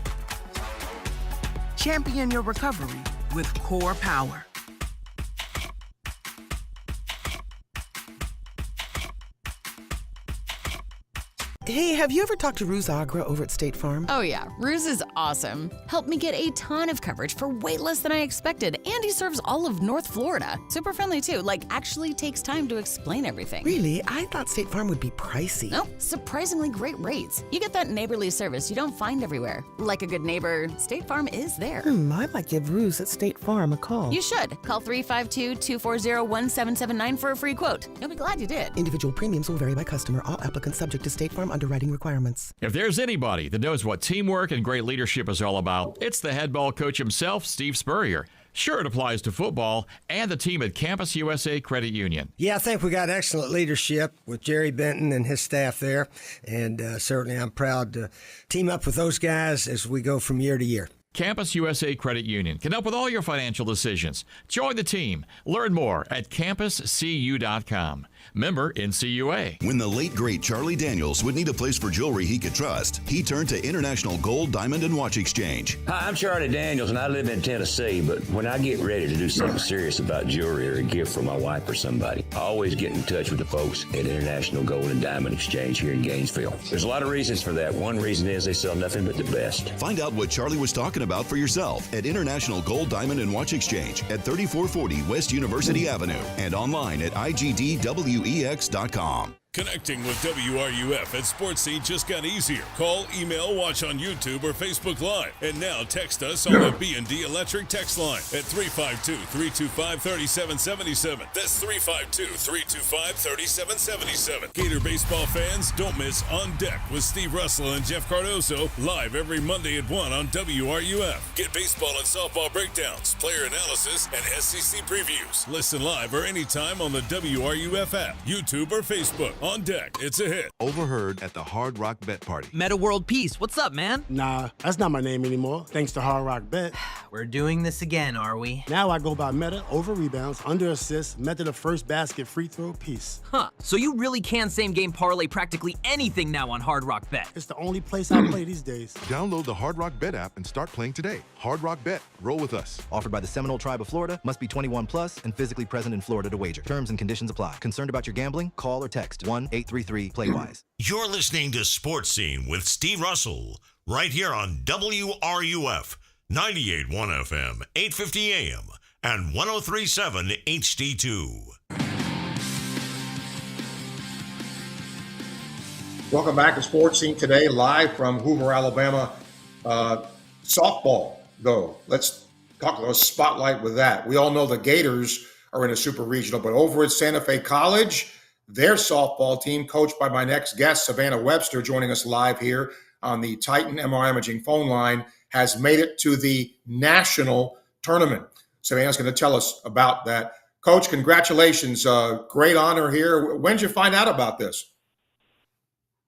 Champion your recovery with Core Power. Hey, have you ever talked to Ruse Agra over at State Farm? Oh yeah, Ruse is awesome. Helped me get a ton of coverage for way less than I expected, and he serves all of North Florida. Super friendly too, actually takes time to explain everything. Really? I thought State Farm would be pricey. Nope, surprisingly great rates. You get that neighborly service you don't find everywhere. Like a good neighbor, State Farm is there. I might give Ruse at State Farm a call. You should. Call 352-240-1779 for a free quote. You'll be glad you did. Individual premiums will vary by customer. All applicants subject to State Farm underwriting requirements. If there's anybody that knows what teamwork and great leadership is all about, it's the head ball coach himself, Steve Spurrier. Sure, it applies to football and the team at Campus USA Credit Union. Yeah, I think we got excellent leadership with Jerry Benton and his staff there, and certainly I'm proud to team up with those guys as we go from year to year. Campus USA Credit Union can help with all your financial decisions. Join the team. Learn more at campuscu.com. Member NCUA. When the late, great Charlie Daniels would need a place for jewelry he could trust, he turned to International Gold, Diamond, and Watch Exchange. Hi, I'm Charlie Daniels, and I live in Tennessee, but when I get ready to do something serious about jewelry or a gift for my wife or somebody, I always get in touch with the folks at International Gold and Diamond Exchange here in Gainesville. There's a lot of reasons for that. One reason is they sell nothing but the best. Find out what Charlie was talking about for yourself at International Gold, Diamond, and Watch Exchange at 3440 West University Avenue and online at igdwex.com. Connecting with WRUF at Sportscene just got easier. Call, email, watch on YouTube or Facebook Live. And now text us on the B&D Electric text line at 352-325-3777. That's 352-325-3777. Gator Baseball fans, don't miss On Deck with Steve Russell and Jeff Cardoso live every Monday at 1 on WRUF. Get baseball and softball breakdowns, player analysis, and SEC previews. Listen live or anytime on the WRUF app, YouTube, or Facebook. On Deck, it's a hit. Overheard at the Hard Rock Bet Party. Meta World Peace, what's up, man? Nah, that's not my name anymore, thanks to Hard Rock Bet. We're doing this again, are we? Now I go by Meta over rebounds, under assists, method of first basket, free throw, piece. Huh, so you really can same-game parlay practically anything now on Hard Rock Bet. It's the only place I play these days. Download the Hard Rock Bet app and start playing today. Hard Rock Bet, roll with us. Offered by the Seminole Tribe of Florida, must be 21 plus and physically present in Florida to wager. Terms and conditions apply. Concerned about your gambling? Call or text 1-833-PLAY-WISE. You're listening to Sports Scene with Steve Russell, right here on WRUF, 98.1 FM, 850 AM, and 103.7 HD2. Welcome back to Sports Scene today, live from Hoover, Alabama. Softball, though. Let's talk about a spotlight with that. We all know the Gators are in a super regional, but over at Santa Fe College, their softball team, coached by my next guest, Savannah Webster, joining us live here on the Titan MR Imaging phone line, has made it to the national tournament. Savannah's going to tell us about that. Coach, congratulations. Great honor here. When did you find out about this?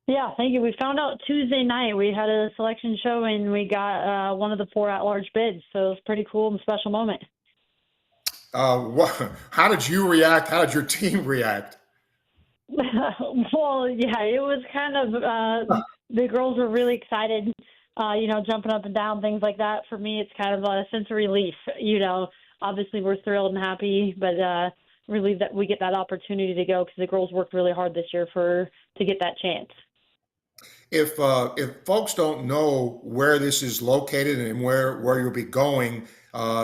Yeah, thank you. We found out Tuesday night. We had a selection show, and we got one of the 4 at-large bids, so it was a pretty cool and special moment. How did you react? How did your team react? Well, yeah, it was kind of the girls were really excited, jumping up and down, things like that. For me, it's kind of a sense of relief. Obviously we're thrilled and happy, but relieved that we get that opportunity to go because the girls worked really hard this year to get that chance. If folks don't know where this is located and where you'll be going,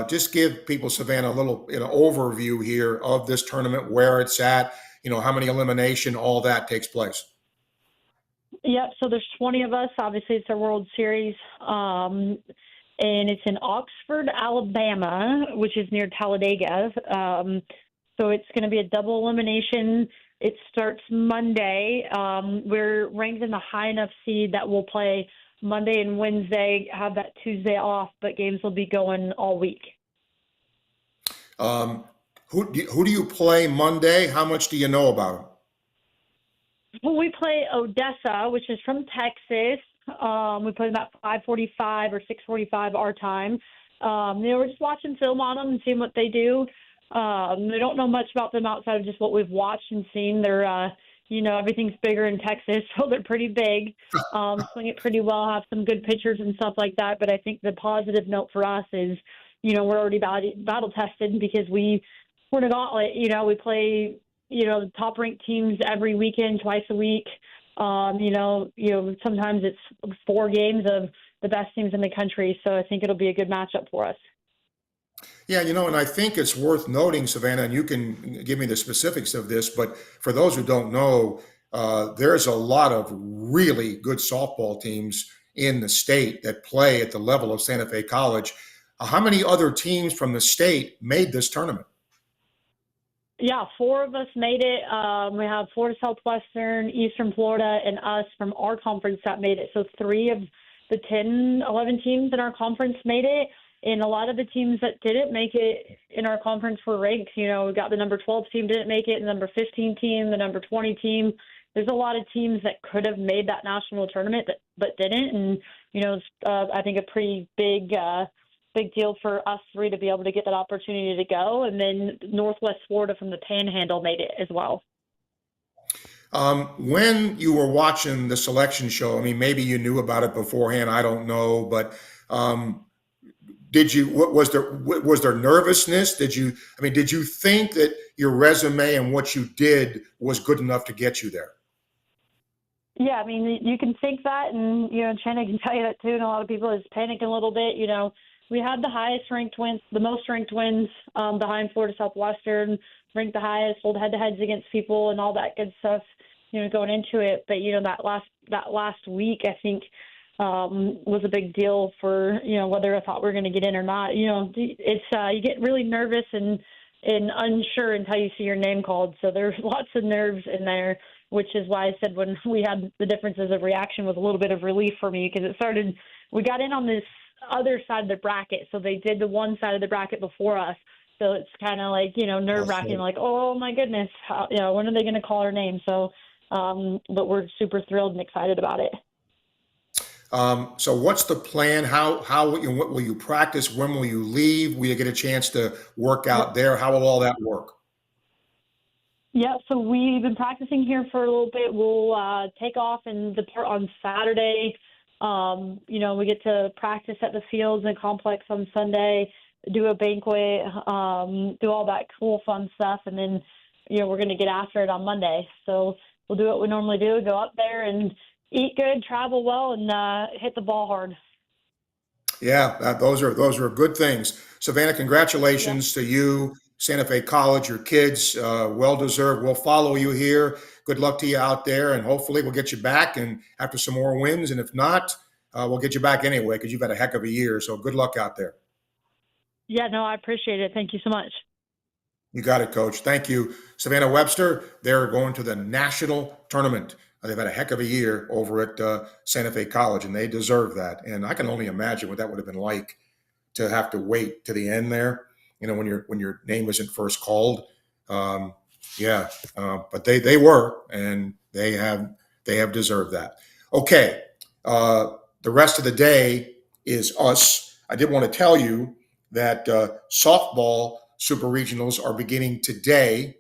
just give people, Savannah, a little overview here of this tournament, where it's at, how many elimination, all that takes place. Yep. So there's 20 of us. Obviously, it's a World Series, and it's in Oxford, Alabama, which is near Talladega. So it's going to be a double elimination. It starts Monday. We're ranked in the high enough seed that we'll play Monday and Wednesday, have that Tuesday off, but games will be going all week. Who do you play Monday? How much do you know about them? Well, we play Odessa, which is from Texas. We play about 5:45 or 6:45 our time. We're just watching film on them and seeing what they do. We don't know much about them outside of just what we've watched and seen. They're, everything's bigger in Texas, so they're pretty big. Swing it pretty well, have some good pitchers and stuff like that. But I think the positive note for us is, we're already battle tested because we're in a gauntlet. We play, top ranked teams every weekend, twice a week. Sometimes it's 4 games of the best teams in the country. So I think it'll be a good matchup for us. Yeah, and I think it's worth noting, Savannah, and you can give me the specifics of this, but for those who don't know, there's a lot of really good softball teams in the state that play at the level of Santa Fe College. How many other teams from the state made this tournament? Yeah, 4 of us made it. We have Florida Southwestern, Eastern Florida, and us from our conference that made it. So 3 of the 10, 11 teams in our conference made it. And a lot of the teams that didn't make it in our conference were ranked. We got the number 12 team didn't make it, the number 15 team, the number 20 team. There's a lot of teams that could have made that national tournament but didn't. And, I think a pretty big deal for us 3 to be able to get that opportunity to go. And then Northwest Florida from the Panhandle made it as well. When you were watching the selection show, maybe you knew about it beforehand, I don't know, but was there nervousness? Did you think that your resume and what you did was good enough to get you there? Yeah, you can think that, and Channing can tell you that too. And a lot of people is panicking a little bit. We had the highest ranked wins, the most ranked wins behind Florida Southwestern, ranked the highest, hold head-to-heads against people, and all that good stuff. Going into it, but that last week, I think. Was a big deal for, whether I thought we were going to get in or not. It's you get really nervous and unsure until you see your name called. So there's lots of nerves in there, which is why I said when we had the differences of reaction was a little bit of relief for me because we got in on this other side of the bracket. So they did the one side of the bracket before us. So it's kind of like, nerve-wracking, like, oh, my goodness, when are they going to call our name? So, but we're super thrilled and excited about it. So what's the plan? What will you practice? When will you leave? Will you get a chance to work out there? How will all that work? Yeah, so we've been practicing here for a little bit. We'll take off and depart on Saturday. We get to practice at the fields and complex on Sunday, do a banquet, do all that cool fun stuff, and then, we're going to get after it on Monday. So we'll do what we normally do, go up there and eat good, travel well, and hit the ball hard. Yeah, those are good things. Savannah, congratulations to you, Santa Fe College, your kids. Well deserved. We'll follow you here. Good luck to you out there, and hopefully we'll get you back and after some more wins. And if not, we'll get you back anyway because you've had a heck of a year. So good luck out there. Yeah, no, I appreciate it. Thank you so much. You got it, Coach. Thank you. Savannah Webster, they're going to the national tournament. They've had a heck of a year over at Santa Fe College, and they deserve that. And I can only imagine what that would have been like to have to wait to the end there. You know, when your name isn't first called. But they were, and they have deserved that. Okay, the rest of the day is us. I did want to tell you that softball super regionals are beginning today.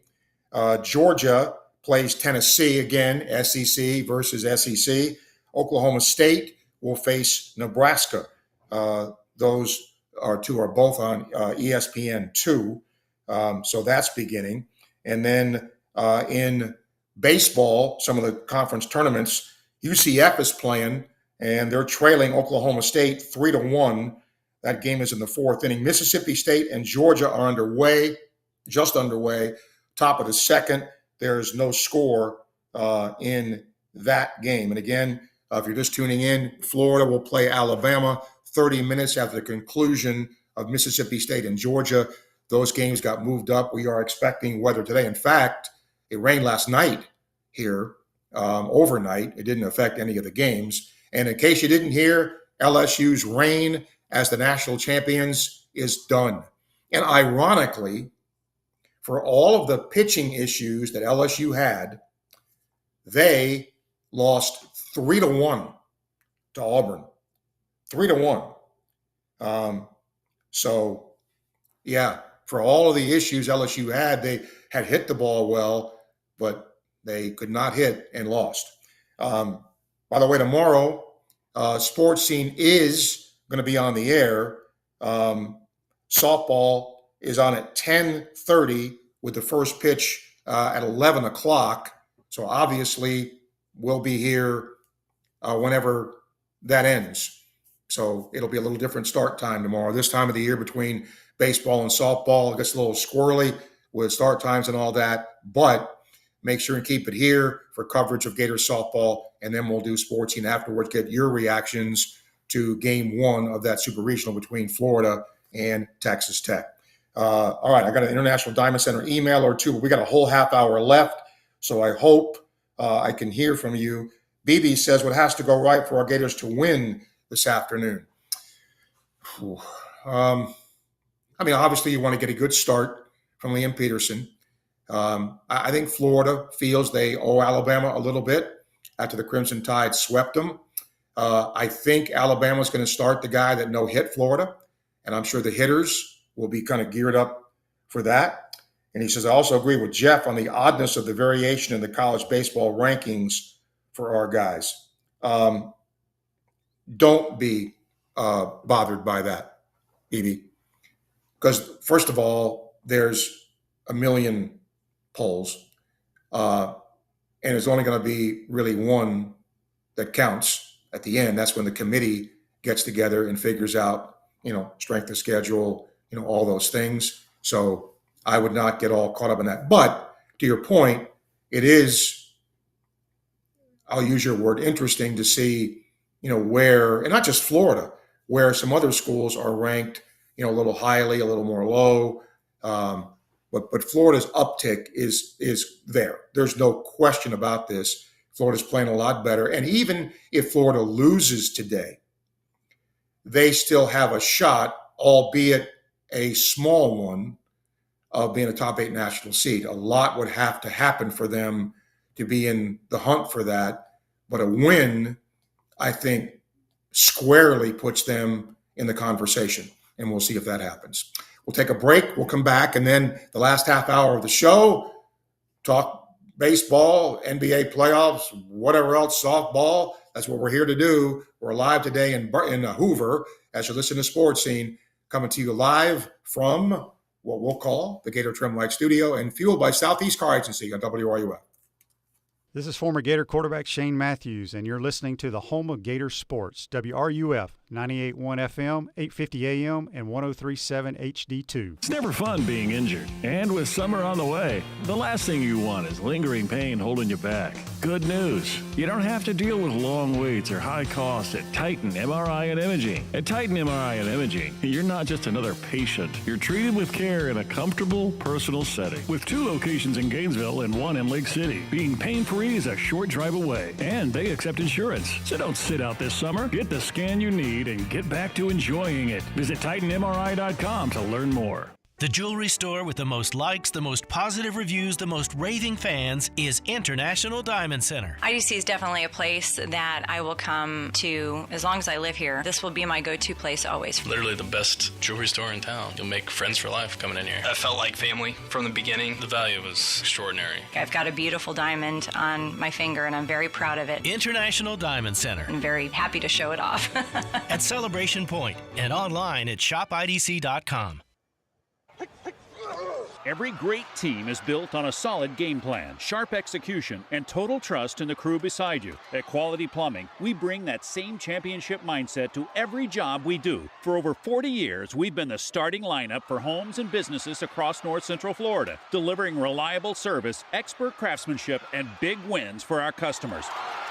Georgia plays Tennessee again, SEC versus SEC. Oklahoma State will face Nebraska. Those two are both on ESPN2. So that's beginning. And then in baseball, some of the conference tournaments, UCF is playing, and they're trailing Oklahoma State 3-1. That game is in the fourth inning. Mississippi State and Georgia are just underway. Top of the second. There's no score in that game. And again, if you're just tuning in, Florida will play Alabama 30 minutes after the conclusion of Mississippi State and Georgia. Those games got moved up. We are expecting weather today. In fact, it rained last night here, overnight. It didn't affect any of the games. And in case you didn't hear, LSU's reign as the national champions is done. And ironically, for all of the pitching issues that LSU had, they lost 3-1 to Auburn. 3-1. For all of the issues LSU had, they had hit the ball well, but they could not hit and lost. By the way, tomorrow, Sportscene is going to be on the air. Softball is on at 10:30 with the first pitch at 11 o'clock. So obviously we'll be here whenever that ends. So it'll be a little different start time tomorrow. This time of the year between baseball and softball, it gets a little squirrely with start times and all that. But make sure and keep it here for coverage of Gator softball, and then we'll do Sportscene afterwards, get your reactions to game one of that super regional between Florida and Texas Tech. All right, I got an International Diamond Center email or two. We got a whole half hour left, so I hope I can hear from you. BB says, what has to go right for our Gators to win this afternoon? Obviously you want to get a good start from Liam Peterson. I think Florida feels they owe Alabama a little bit after the Crimson Tide swept them. I think Alabama's going to start the guy that no-hit Florida, and I'm sure the hitters will be kind of geared up for that. And he says, I also agree with Jeff on the oddness of the variation in the college baseball rankings for our guys. Don't be bothered by that, Evie. Because, first of all, there's a million polls, and there's only going to be really one that counts at the end. That's when the committee gets together and figures out, strength of schedule, all those things. So I would not get all caught up in that. But to your point, it is, I'll use your word, interesting to see, where, and not just Florida, where some other schools are ranked, a little highly, a little more low. But Florida's uptick is there. There's no question about this. Florida's playing a lot better. And even if Florida loses today, they still have a shot, albeit a small one, of being a top 8 national seed. A lot would have to happen for them to be in the hunt for that. But a win, I think, squarely puts them in the conversation. And we'll see if that happens. We'll take a break. We'll come back. And then the last half hour of the show, talk baseball, NBA playoffs, whatever else, softball. That's what we're here to do. We're live today in Hoover as you listen to Sportscene, coming to you live from what we'll call the Gator Trim Light Studio and fueled by Southeast Car Agency on WRUF. This is former Gator quarterback Shane Matthews, and you're listening to the home of Gator Sports, WRUF, 98.1 FM, 850 AM, and 103.7 HD2. It's never fun being injured. And with summer on the way, the last thing you want is lingering pain holding you back. Good news. You don't have to deal with long waits or high costs at Titan MRI and Imaging. At Titan MRI and Imaging, you're not just another patient. You're treated with care in a comfortable, personal setting. With 2 locations in Gainesville and 1 in Lake City. Being pain-free is a short drive away. And they accept insurance. So don't sit out this summer. Get the scan you need and get back to enjoying it. Visit TitanMRI.com to learn more. The jewelry store with the most likes, the most positive reviews, the most raving fans is International Diamond Center. IDC is definitely a place that I will come to as long as I live here. This will be my go-to place always. Literally the best jewelry store in town. You'll make friends for life coming in here. I felt like family from the beginning. The value was extraordinary. I've got a beautiful diamond on my finger and I'm very proud of it. International Diamond Center. I'm very happy to show it off. At Celebration Point and online at shopidc.com. Every great team is built on a solid game plan, sharp execution, and total trust in the crew beside you. At Quality Plumbing, we bring that same championship mindset to every job we do. For over 40 years, we've been the starting lineup for homes and businesses across North Central Florida, delivering reliable service, expert craftsmanship, and big wins for our customers.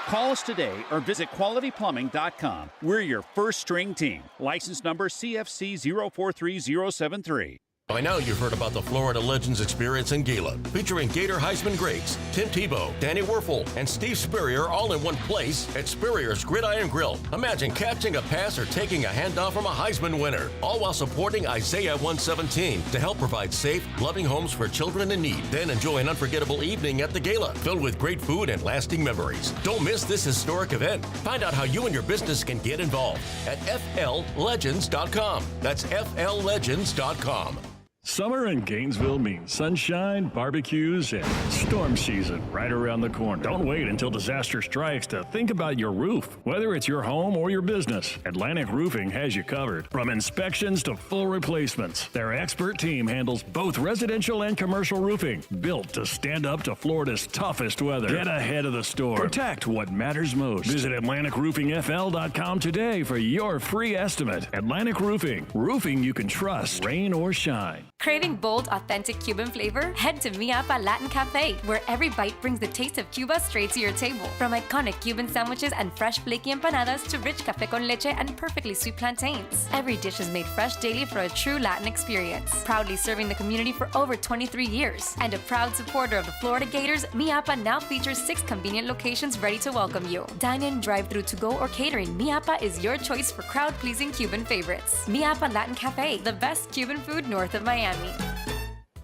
Call us today or visit qualityplumbing.com. We're your first string team. License number CFC 043073. By now, you've heard about the Florida Legends Experience in Gila, featuring Gator Heisman greats Tim Tebow, Danny Werfel, and Steve Spurrier all in one place at Spurrier's Gridiron Grill. Imagine catching a pass or taking a handoff from a Heisman winner, all while supporting Isaiah 117 to help provide safe, loving homes for children in need. Then enjoy an unforgettable evening at the Gala, filled with great food and lasting memories. Don't miss this historic event. Find out how you and your business can get involved at FLLegends.com. That's FLLegends.com. Summer in Gainesville means sunshine, barbecues, and storm season right around the corner. Don't wait until disaster strikes to think about your roof. Whether it's your home or your business, Atlantic Roofing has you covered. From inspections to full replacements, their expert team handles both residential and commercial roofing, built to stand up to Florida's toughest weather. Get ahead of the storm. Protect what matters most. Visit AtlanticRoofingFL.com today for your free estimate. Atlantic Roofing. Roofing you can trust, rain or shine. Craving bold, authentic Cuban flavor? Head to Mi Apa Latin Cafe, where every bite brings the taste of Cuba straight to your table. From iconic Cuban sandwiches and fresh flaky empanadas to rich café con leche and perfectly sweet plantains. Every dish is made fresh daily for a true Latin experience. Proudly serving the community for over 23 years. And a proud supporter of the Florida Gators, Mi Apa now features 6 convenient locations ready to welcome you. Dine-in, drive-thru, to-go, or catering, Mi Apa is your choice for crowd-pleasing Cuban favorites. Mi Apa Latin Cafe, the best Cuban food north of Miami.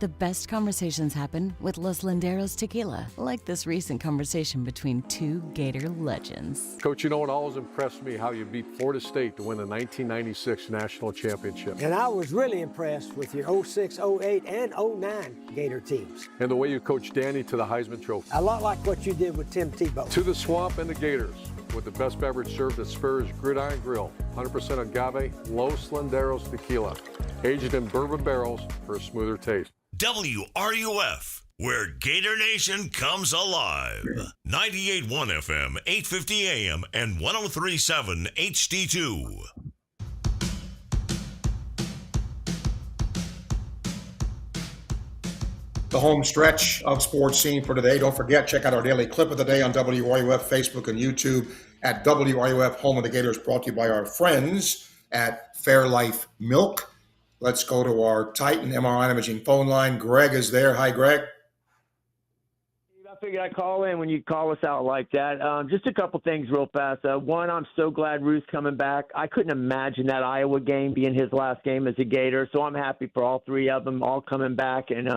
The best conversations happen with Los Landeros tequila, like this recent conversation between 2 Gator legends. Coach, you know, it always impressed me how you beat Florida State to win the 1996 national championship. And I was really impressed with your 06, 08, and 09 Gator teams. And the way you coached Danny to the Heisman Trophy. A lot like what you did with Tim Tebow. To the Swamp and the Gators, with the best beverage served at Spurrier's Gridiron Grill. 100% agave Los Landeros tequila, aged in bourbon barrels for a smoother taste. WRUF, where Gator Nation comes alive. 98.1 FM, 850 AM, and 103.7 HD2. The home stretch of Sports Scene for today. Don't forget, check out our daily clip of the day on WRUF, Facebook, and YouTube at WRUF Home of the Gators, brought to you by our friends at Fairlife Milk. Let's go to our Titan MRI Imaging phone line. Greg is there. Hi, Greg. I figured I'd call in when you call us out like that. Just a couple things real fast. One, I'm so glad Ruth's coming back. I couldn't imagine that Iowa game being his last game as a Gator, so I'm happy for all 3 of them all coming back and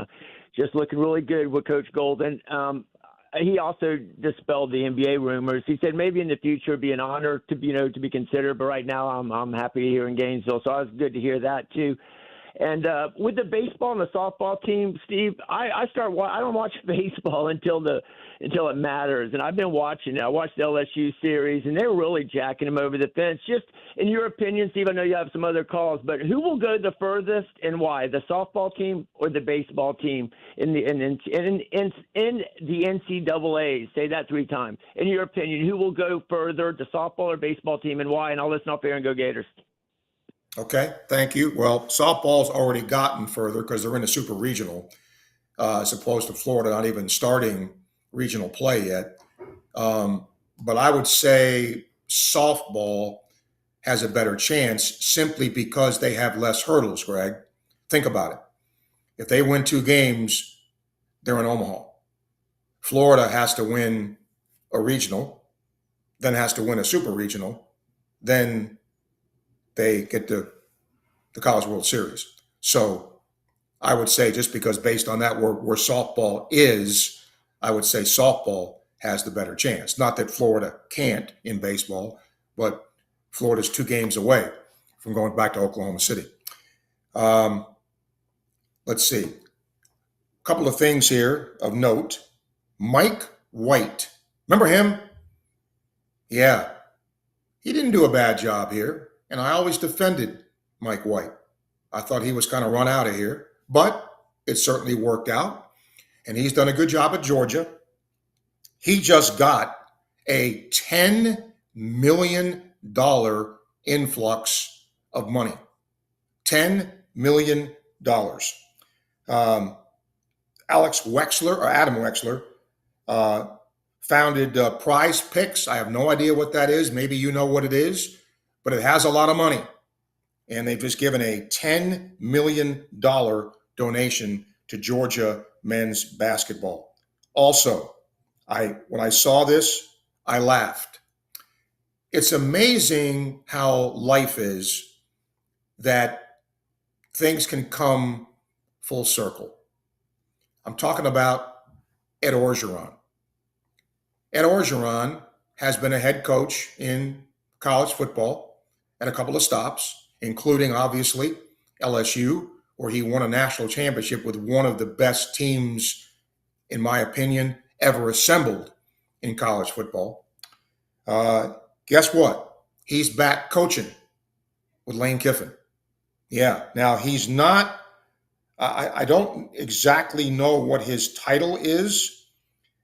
just looking really good with Coach Golden. He also dispelled the NBA rumors. He said maybe in the future it'd be an honor to be considered, but right now I'm happy here in Gainesville. So it was good to hear that too. And with the baseball and the softball team, Steve, I don't watch baseball until it matters. And I've been watching. I watched the LSU series, and they were really jacking them over the fence. Just in your opinion, Steve, I know you have some other calls, but who will go the furthest and why? The softball team or the baseball team in the NCAA? Say that 3 times. In your opinion, who will go further, the softball or baseball team, and why? And I'll listen up here and go Gators. Okay, thank you. Well, softball's already gotten further because they're in a super regional, as opposed to Florida not even starting regional play yet. But I would say softball has a better chance simply because they have less hurdles, Greg. Think about it. If they win 2 games, they're in Omaha. Florida has to win a regional, then has to win a super regional, then they get to the College World Series. So I would say just because based on that where softball is, I would say softball has the better chance. Not that Florida can't in baseball, but Florida's 2 games away from going back to Oklahoma City. Let's see. A couple of things here of note. Mike White. Remember him? Yeah. He didn't do a bad job here, and I always defended Mike White. I thought he was kind of run out of here, but it certainly worked out, and he's done a good job at Georgia. He just got a $10 million influx of money. $10 million. Adam Wexler, founded Prize Picks. I have no idea what that is. Maybe you know what it is, but it has a lot of money. And they've just given a $10 million donation to Georgia men's basketball. Also, when I saw this, I laughed. It's amazing how life is that things can come full circle. I'm talking about Ed Orgeron. Ed Orgeron has been a head coach in college football at a couple of stops, including, obviously, LSU, where he won a national championship with one of the best teams, in my opinion, ever assembled in college football. Guess what? He's back coaching with Lane Kiffin. Yeah. Now, he's not, I don't exactly know what his title is.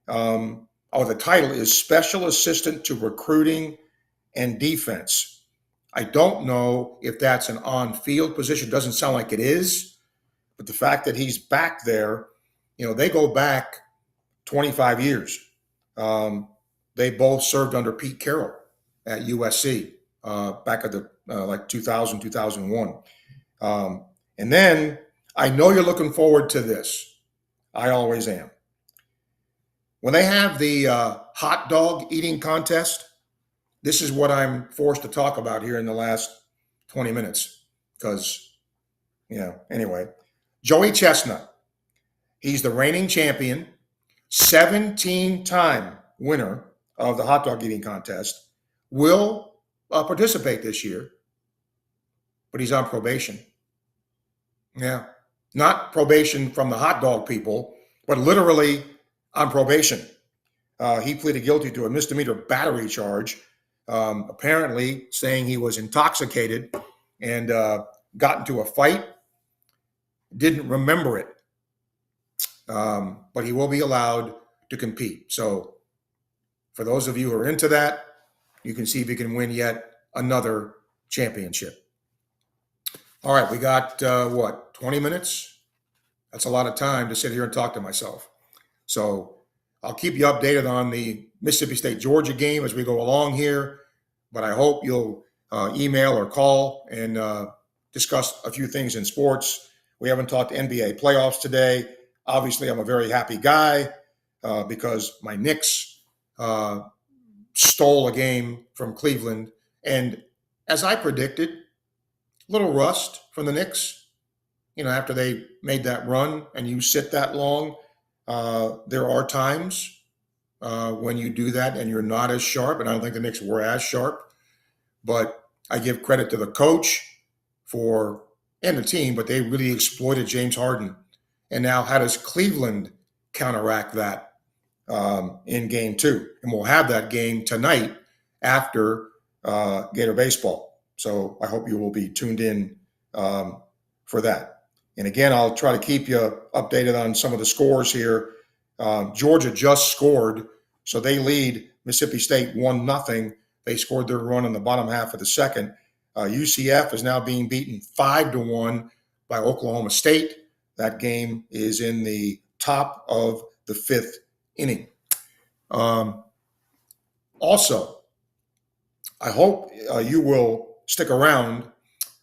The title is Special Assistant to Recruiting and Defense. I don't know if that's an on-field position. Doesn't sound like it is. But the fact that he's back there, they go back 25 years. They both served under Pete Carroll at USC back at the 2000, 2001. And then I know you're looking forward to this. I always am. When they have the hot dog eating contest, this is what I'm forced to talk about here in the last 20 minutes because, anyway. Joey Chestnut, he's the reigning champion, 17-time winner of the hot dog eating contest, will participate this year, but he's on probation. Yeah, not probation from the hot dog people, but literally on probation. He pleaded guilty to a misdemeanor battery charge, apparently saying he was intoxicated and got into a fight. Didn't remember it, but he will be allowed to compete. So for those of you who are into that, you can see if he can win yet another championship. All right, we got, 20 minutes? That's a lot of time to sit here and talk to myself. So I'll keep you updated on the Mississippi State-Georgia game as we go along here, but I hope you'll email or call and discuss a few things in sports. We haven't talked NBA playoffs today. Obviously, I'm a very happy guy because my Knicks stole a game from Cleveland. And as I predicted, little rust from the Knicks. After they made that run and you sit that long, there are times when you do that and you're not as sharp. And I don't think the Knicks were as sharp. But I give credit to the coach for and the team, but they really exploited James Harden. And now how does Cleveland counteract that in game 2? And we'll have that game tonight after Gator Baseball. So I hope you will be tuned in for that. And again, I'll try to keep you updated on some of the scores here. Georgia just scored, so they lead Mississippi State 1-0. They scored their run in the bottom half of the second. UCF is now being beaten 5-1 by Oklahoma State. That game is in the top of the 5th inning. Also, I hope you will stick around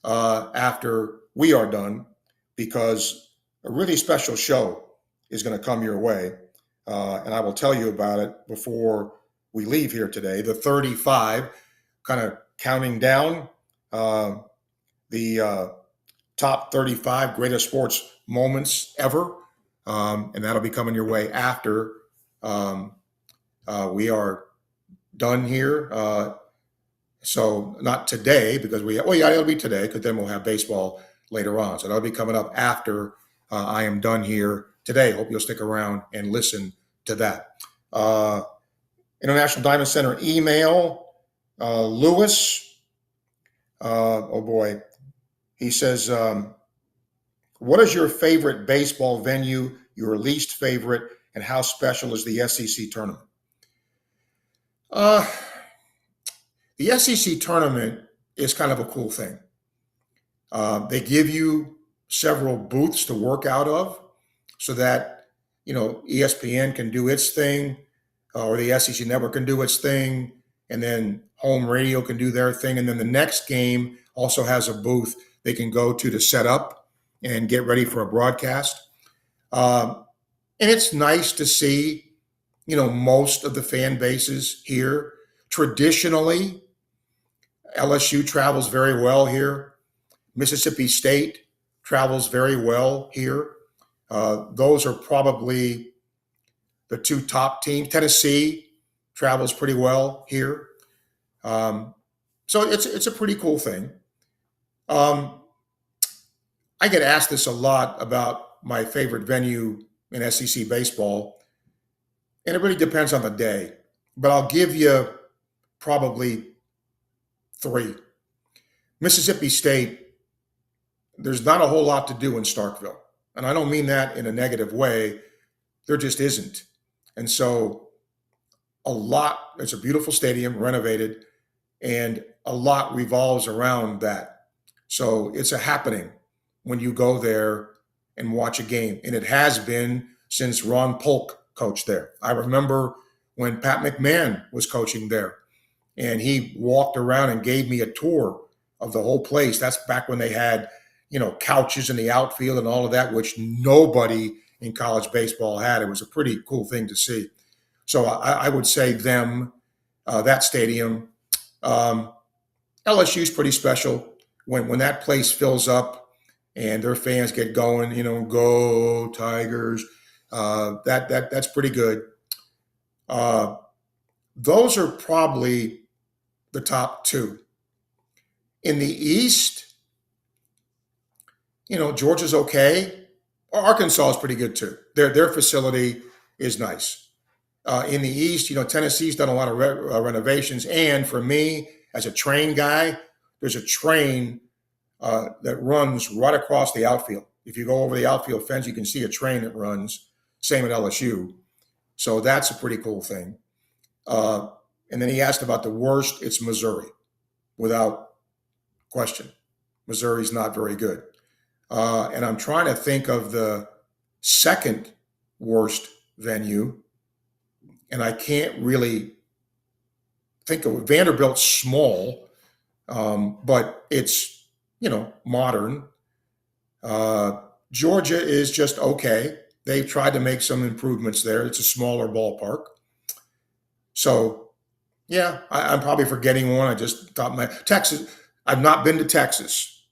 after we are done, because a really special show is going to come your way. And I will tell you about it before we leave here today. The 35, kind of counting down the top 35 greatest sports moments ever. And that'll be coming your way after we are done here. So not today, because it'll be today, because then we'll have baseball later on. So that'll be coming up after I am done here today. Hope you'll stick around and listen to that. International Diamond Center email, Lewis. Oh boy. He says, what is your favorite baseball venue, your least favorite, and how special is the SEC tournament? The SEC tournament is kind of a cool thing. They give you several booths to work out of so that, ESPN can do its thing, or the SEC network can do its thing, and then home radio can do their thing. And then the next game also has a booth they can go to set up and get ready for a broadcast. And it's nice to see, most of the fan bases here. Traditionally, LSU travels very well here. Mississippi State travels very well here. Those are probably the two top teams. Tennessee travels pretty well here. So it's a pretty cool thing. I get asked this a lot about my favorite venue in SEC baseball, and it really depends on the day. But I'll give you probably 3. Mississippi State, there's not a whole lot to do in Starkville. And I don't mean that in a negative way. There just isn't. And so it's a beautiful stadium, renovated, and a lot revolves around that. So it's a happening when you go there and watch a game. And it has been since Ron Polk coached there. I remember when Pat McMahon was coaching there, and he walked around and gave me a tour of the whole place. That's back when they had, couches in the outfield and all of that, which nobody in college baseball had. It was a pretty cool thing to see. So I would say that stadium. LSU is pretty special. When that place fills up and their fans get going, go Tigers. That's pretty good. Those are probably the top 2. In the East, Georgia's okay. Arkansas is pretty good too. Their facility is nice. In the East, Tennessee's done a lot of renovations. And for me, as a train guy, there's a train that runs right across the outfield. If you go over the outfield fence, you can see a train that runs. Same at LSU. So that's a pretty cool thing. And then he asked about the worst. It's Missouri, without question. Missouri's not very good. And I'm trying to think of the second worst venue, and I can't really think of it. Vanderbilt's small, but it's, modern. Georgia is just okay. They've tried to make some improvements there. It's a smaller ballpark. So, yeah, I'm probably forgetting one. I just thought Texas. I've not been to Texas,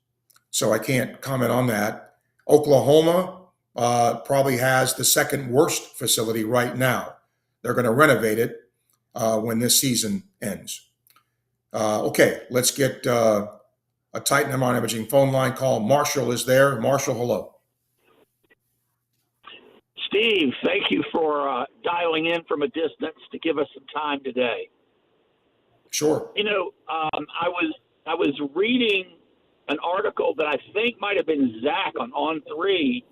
so I can't comment on that. Oklahoma probably has the second worst facility right now. They're going to renovate it when this season ends. Okay, let's get a Titan MRI Imaging phone line call. Marshall is there. Marshall, hello. Steve, thank you for dialing in from a distance to give us some time today. Sure. You know, I was reading an article that I think might have been Zach on On3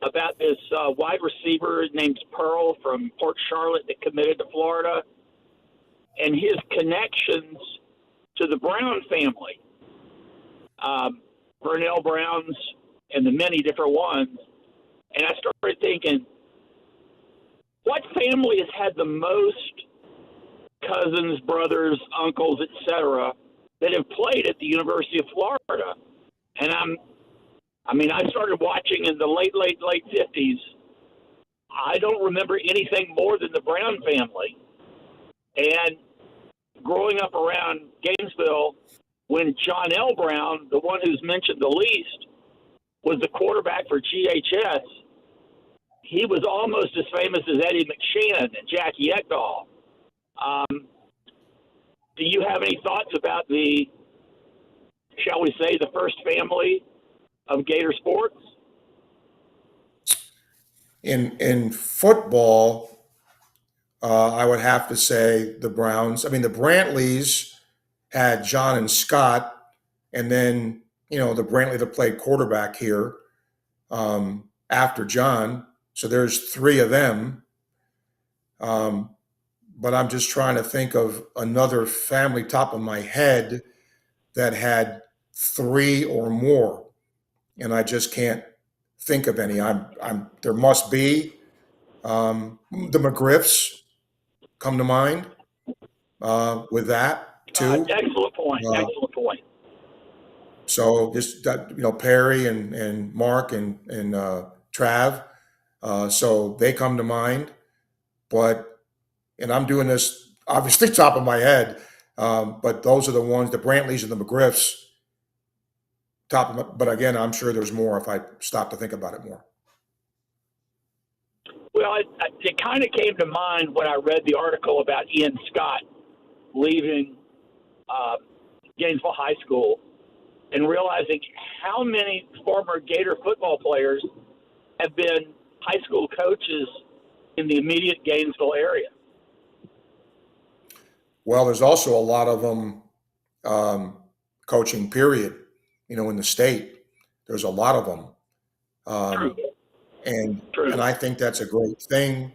about this wide receiver named Pearl from Port Charlotte that committed to Florida, and his connections to the Brown family, Vernell Browns and the many different ones. And I started thinking, what family has had the most cousins, brothers, uncles, etc., that have played at the University of Florida? And I started watching in the late 50s. I don't remember anything more than the Brown family. And growing up around Gainesville, when John L. Brown, the one who's mentioned the least, was the quarterback for GHS, he was almost as famous as Eddie McShann and Jackie Ekdahl. Do you have any thoughts about the, shall we say, the first family of Gator Sports? In football, I would have to say the Browns. I mean, the Brantleys had John and Scott, and then, the Brantley that played quarterback here after John. So there's three of them. But I'm just trying to think of another family top of my head that had three or more, and I just can't think of any. There must be. The McGriffs come to mind with that too. Excellent point. Excellent point. So just Perry and Mark and Trav. So they come to mind, and I'm doing this obviously top of my head, but those are the ones, the Brantleys and the McGriffs. But again, I'm sure there's more if I stop to think about it more. Well, it kind of came to mind when I read the article about Ian Scott leaving Gainesville High School and realizing how many former Gator football players have been high school coaches in the immediate Gainesville area. Well, there's also a lot of them coaching, period, in the state. There's a lot of them. True. And I think that's a great thing.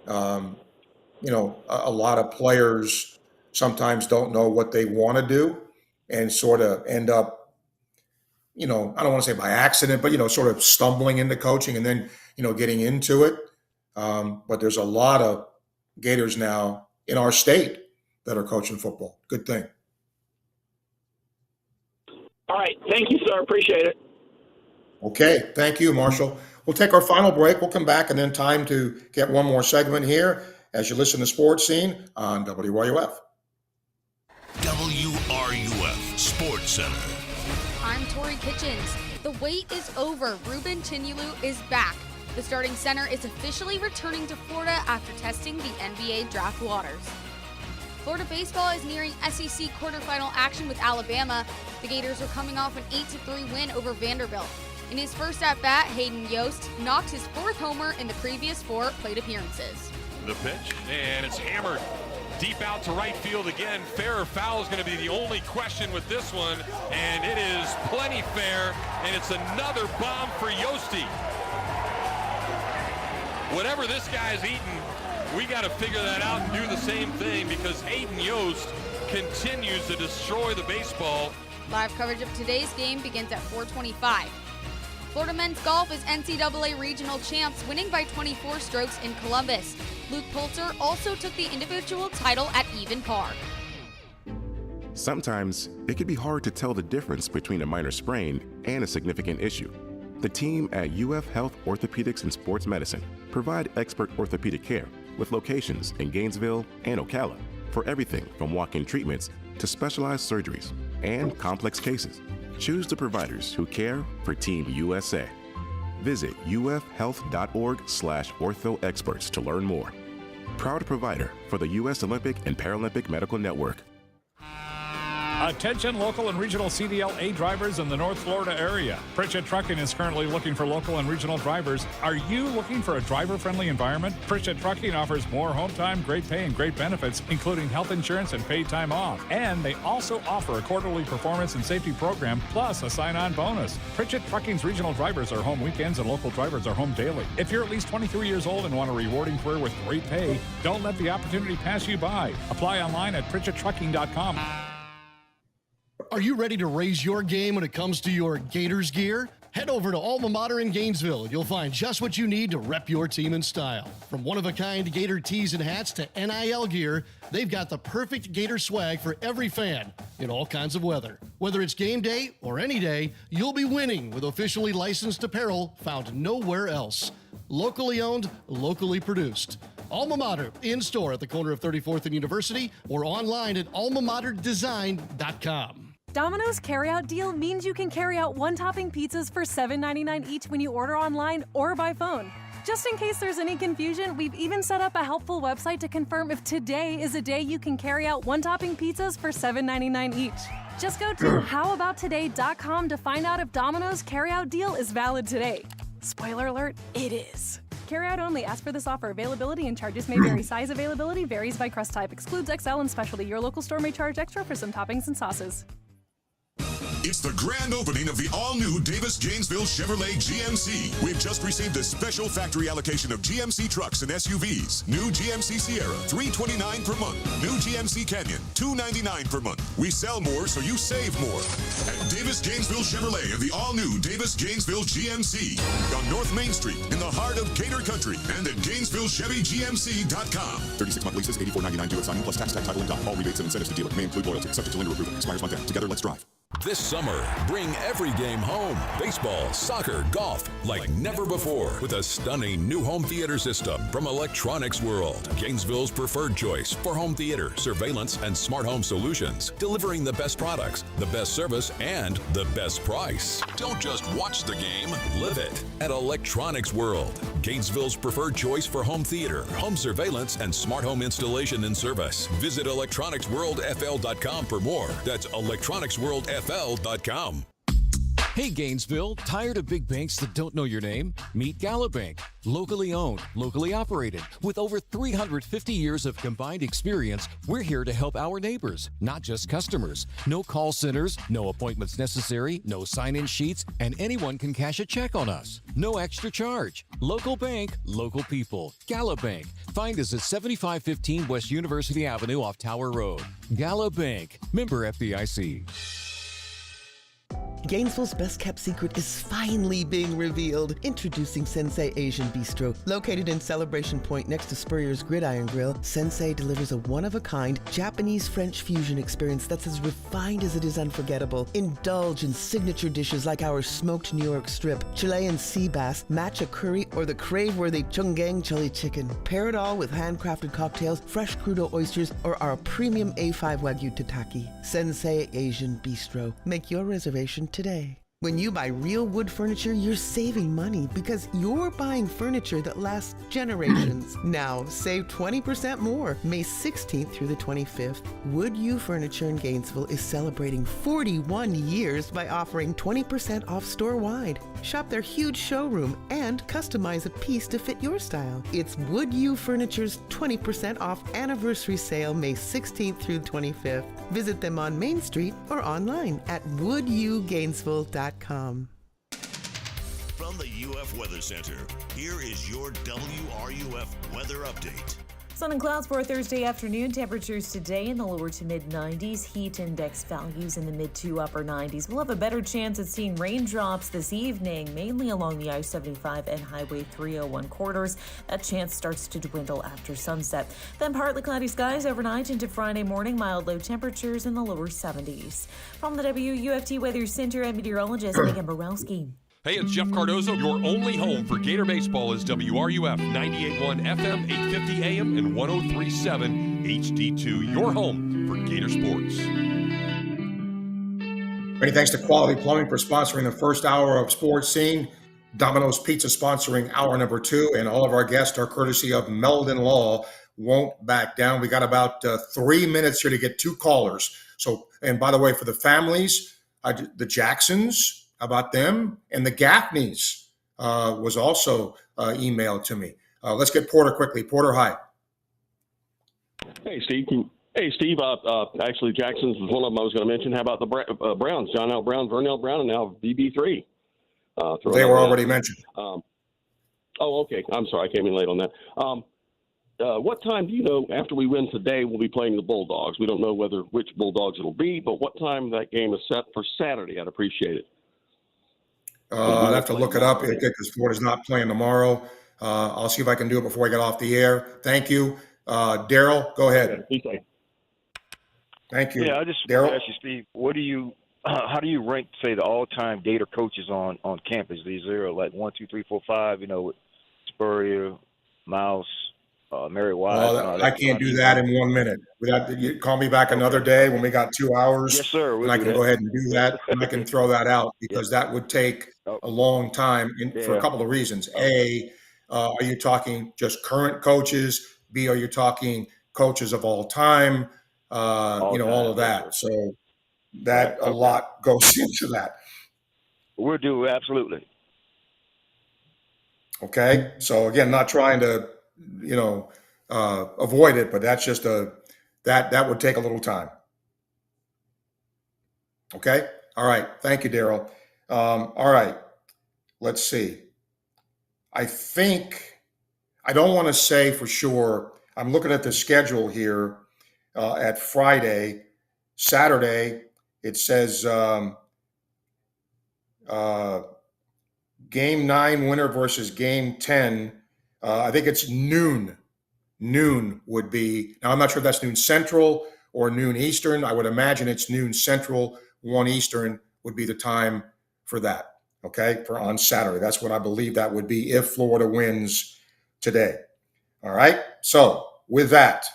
A lot of players sometimes don't know what they want to do and sort of end up, I don't want to say by accident, but, sort of stumbling into coaching and then, getting into it. But there's a lot of Gators now in our state that are coaching football. Good thing. All right. Thank you, sir. Appreciate it. Okay. Thank you, Marshall. We'll take our final break. We'll come back, and then time to get one more segment here as you listen to Sports Scene on WRUF. WRUF Sports Center. I'm Tori Kitchens. The wait is over. Ruben Chinulu is back. The starting center is officially returning to Florida after testing the NBA draft waters. Florida baseball is nearing SEC quarterfinal action with Alabama. The Gators are coming off an 8-3 win over Vanderbilt. In his first at-bat, Hayden Yost knocked his fourth homer in the previous 4 plate appearances. The pitch, and it's hammered deep out to right field again. Fair or foul is going to be the only question with this one, and it is plenty fair, and it's another bomb for Yosti. Whatever this guy's eating, we got to figure that out and do the same thing, because Hayden Yost continues to destroy the baseball. Live coverage of today's game begins at 4:25. Florida men's golf is NCAA regional champs, winning by 24 strokes in Columbus. Luke Poulter also took the individual title at even par. Sometimes it can be hard to tell the difference between a minor sprain and a significant issue. The team at UF Health Orthopedics and Sports Medicine provide expert orthopedic care with locations in Gainesville and Ocala for everything from walk-in treatments to specialized surgeries and complex cases. Choose the providers who care for Team USA. Visit ufhealth.org/orthoexperts to learn more. Proud provider for the U.S. Olympic and Paralympic Medical Network. Attention local and regional CDL-A drivers in the North Florida area. Pritchett Trucking is currently looking for local and regional drivers. Are you looking for a driver-friendly environment? Pritchett Trucking offers more home time, great pay, and great benefits, including health insurance and paid time off. And they also offer a quarterly performance and safety program, plus a sign-on bonus. Pritchett Trucking's regional drivers are home weekends and local drivers are home daily. If you're at least 23 years old and want a rewarding career with great pay, don't let the opportunity pass you by. Apply online at pritchettrucking.com. Are you ready to raise your game when it comes to your Gators gear? Head over to Alma Mater in Gainesville. You'll find just what you need to rep your team in style. From one-of-a-kind Gator tees and hats to NIL gear, they've got the perfect Gator swag for every fan in all kinds of weather. Whether it's game day or any day, you'll be winning with officially licensed apparel found nowhere else. Locally owned, locally produced. Alma Mater, in-store at the corner of 34th and University or online at almamaterdesign.com. Domino's carryout deal means you can carry out one-topping pizzas for $7.99 each when you order online or by phone. Just in case there's any confusion, we've even set up a helpful website to confirm if today is a day you can carry out one-topping pizzas for $7.99 each. Just go to howaboutoday.com to find out if Domino's carryout deal is valid today. Spoiler alert, it is. Carryout only. Ask for this offer. Availability and charges may vary. Size availability varies by crust type. Excludes XL and specialty. Your local store may charge extra for some toppings and sauces. It's the grand opening of the all-new Davis Gainesville Chevrolet GMC. We've just received a special factory allocation of GMC trucks and SUVs. New GMC Sierra, $329 per month. New GMC Canyon, $299 per month. We sell more, so you save more. At Davis Gainesville Chevrolet and the all-new Davis Gainesville GMC on North Main Street in the heart of Gator Country and at GainesvilleChevyGMC.com. 36-month leases, $84.99 due at signing plus tax, title, and doc. All rebates and incentives to dealer may include loyalty. Subject to lender approval. Expires month end. Together, let's drive. This summer, bring every game home. Baseball, soccer, golf, like never before. With a stunning new home theater system from Electronics World. Gainesville's preferred choice for home theater, surveillance, and smart home solutions. Delivering the best products, the best service, and the best price. Don't just watch the game, live it. At Electronics World. Gainesville's preferred choice for home theater, home surveillance, and smart home installation and service. Visit electronicsworldfl.com for more. That's electronicsworldfl.com. Hey Gainesville, tired of big banks that don't know your name? Meet Galabank. Locally owned, locally operated. With over 350 years of combined experience, we're here to help our neighbors, not just customers. No call centers, no appointments necessary, no sign-in sheets, and anyone can cash a check on us. No extra charge. Local bank, local people. Galabank. Find us at 7515 West University Avenue off Tower Road. Galabank. Member FDIC. Gainesville's best-kept secret is finally being revealed. Introducing Sensei Asian Bistro. Located in Celebration Point next to Spurrier's Gridiron Grill, Sensei delivers a one-of-a-kind Japanese-French fusion experience that's as refined as it is unforgettable. Indulge in signature dishes like our smoked New York strip, Chilean sea bass, matcha curry, or the crave-worthy Chunggang chili chicken. Pair it all with handcrafted cocktails, fresh crudo oysters, or our premium A5 Wagyu tataki. Sensei Asian Bistro. Make your reservation today. When you buy real wood furniture, you're saving money because you're buying furniture that lasts generations. Now, save 20% more May 16th through the 25th. Wood U Furniture in Gainesville is celebrating 41 years by offering 20% off store-wide. Shop their huge showroom and customize a piece to fit your style. It's Wood U Furniture's 20% off anniversary sale May 16th through the 25th. Visit them on Main Street or online at woodugainesville.com. From the UF Weather Center, here is your WRUF weather update. Sun and clouds for a Thursday afternoon. Temperatures today in the lower to mid-90s. Heat index values in the mid to upper 90s. We'll have a better chance at seeing raindrops this evening, mainly along the I-75 and Highway 301 corridors. That chance starts to dwindle after sunset. Then partly cloudy skies overnight into Friday morning. Mild low temperatures in the lower 70s. From the WUFT Weather Center, I'm meteorologist Megan Borowski. Hey, it's Jeff Cardozo. Your only home for Gator Baseball is WRUF 98.1 FM, 850 AM, and 103.7 HD2. Your home for Gator Sports. Many thanks to Quality Plumbing for sponsoring the first hour of Sports Scene. Domino's Pizza sponsoring hour number 2. And all of our guests are courtesy of Meldon Law. won't back down. We got about 3 minutes here to get 2 callers. So, and by the way, for the families, the Jacksons, how about them? And the Gaffneys was also emailed to me. Let's get Porter quickly. Porter, hi. Hey, Steve. Actually, Jackson's was one of them I was going to mention. How about the Browns? John L. Brown, Vernell Brown, and now BB3. They were already mentioned. Okay. I'm sorry. I came in late on that. What time do you know after we win today we'll be playing the Bulldogs? We don't know which Bulldogs it'll be, but what time that game is set for Saturday? I'd appreciate it. I'd have to look it up because Florida's not playing tomorrow. I'll see if I can do it before I get off the air. Thank you. Daryl, go ahead. Okay. Thank you. Yeah, I just want to ask you, Steve, how do you rank, say, the all-time Gator coaches on campus? These are like 1, 2, 3, 4, 5, with Spurrier, Mouse, Mary Wise. I can't do that in 1 minute. You call me back another day when we got 2 hours. Yes, sir. And I can go ahead and do that, and I can throw that out because that would take a long time for a couple of reasons. A, are you talking just current coaches? B, are you talking coaches of all time? All of that. So that a lot goes into that. We'll do, absolutely. Okay. So again, not trying to, avoid it, but that's just that would take a little time. Okay. All right. Thank you, Daryl. All right. Let's see. I don't want to say for sure. I'm looking at the schedule here at Friday. Saturday, it says Game 9 winner versus Game 10. I think it's noon. Noon would be. Now, I'm not sure if that's noon Central or noon Eastern. I would imagine it's noon Central, 1 Eastern would be the time for that, okay, for on Saturday. That's what I believe that would be if Florida wins today. All right. So with that,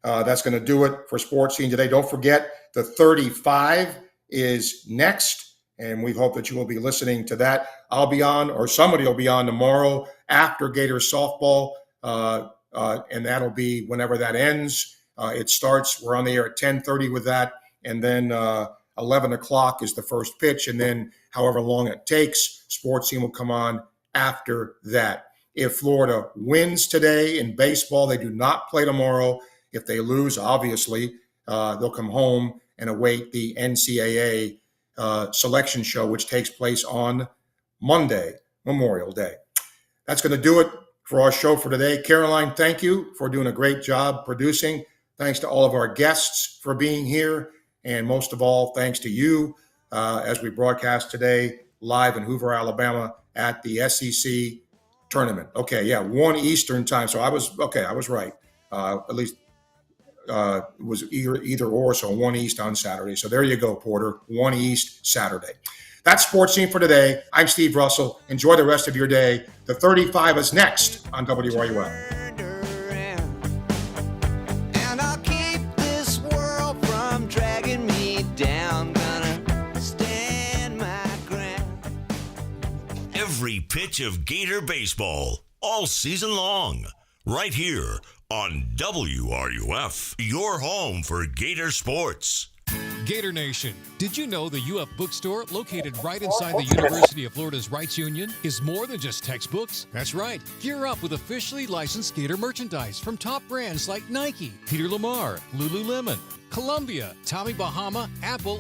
that's going to do it for Sportscene today. Don't forget the 35 is next, and we hope that you will be listening to that. I'll be on, or somebody will be on tomorrow after Gator softball, and that'll be whenever that ends. It starts. We're on the air at 10:30 with that, and then 11 o'clock is the first pitch, and then however long it takes, Sportscene will come on after that. If Florida wins today in baseball, they do not play tomorrow. If they lose, obviously, they'll come home and await the NCAA selection show, which takes place on Monday, Memorial Day. That's going to do it for our show for today. Caroline, thank you for doing a great job producing. Thanks to all of our guests for being here. And most of all, thanks to you as we broadcast today live in Hoover, Alabama at the SEC tournament. Okay, yeah, 1 Eastern time. So I was right. At least it was either or, so 1 East on Saturday. So there you go, Porter, 1 East Saturday. That's Sportscene for today. I'm Steve Russell. Enjoy the rest of your day. The 35 is next on WRUF. Every pitch of Gator Baseball, all season long, right here on WRUF, your home for Gator Sports. Gator Nation, did you know the UF bookstore, located right inside the University of Florida's Rights Union, is more than just textbooks? That's right. Gear up with officially licensed Gator merchandise from top brands like Nike, Peter Lamar, Lululemon, Columbia, Tommy Bahama, Apple,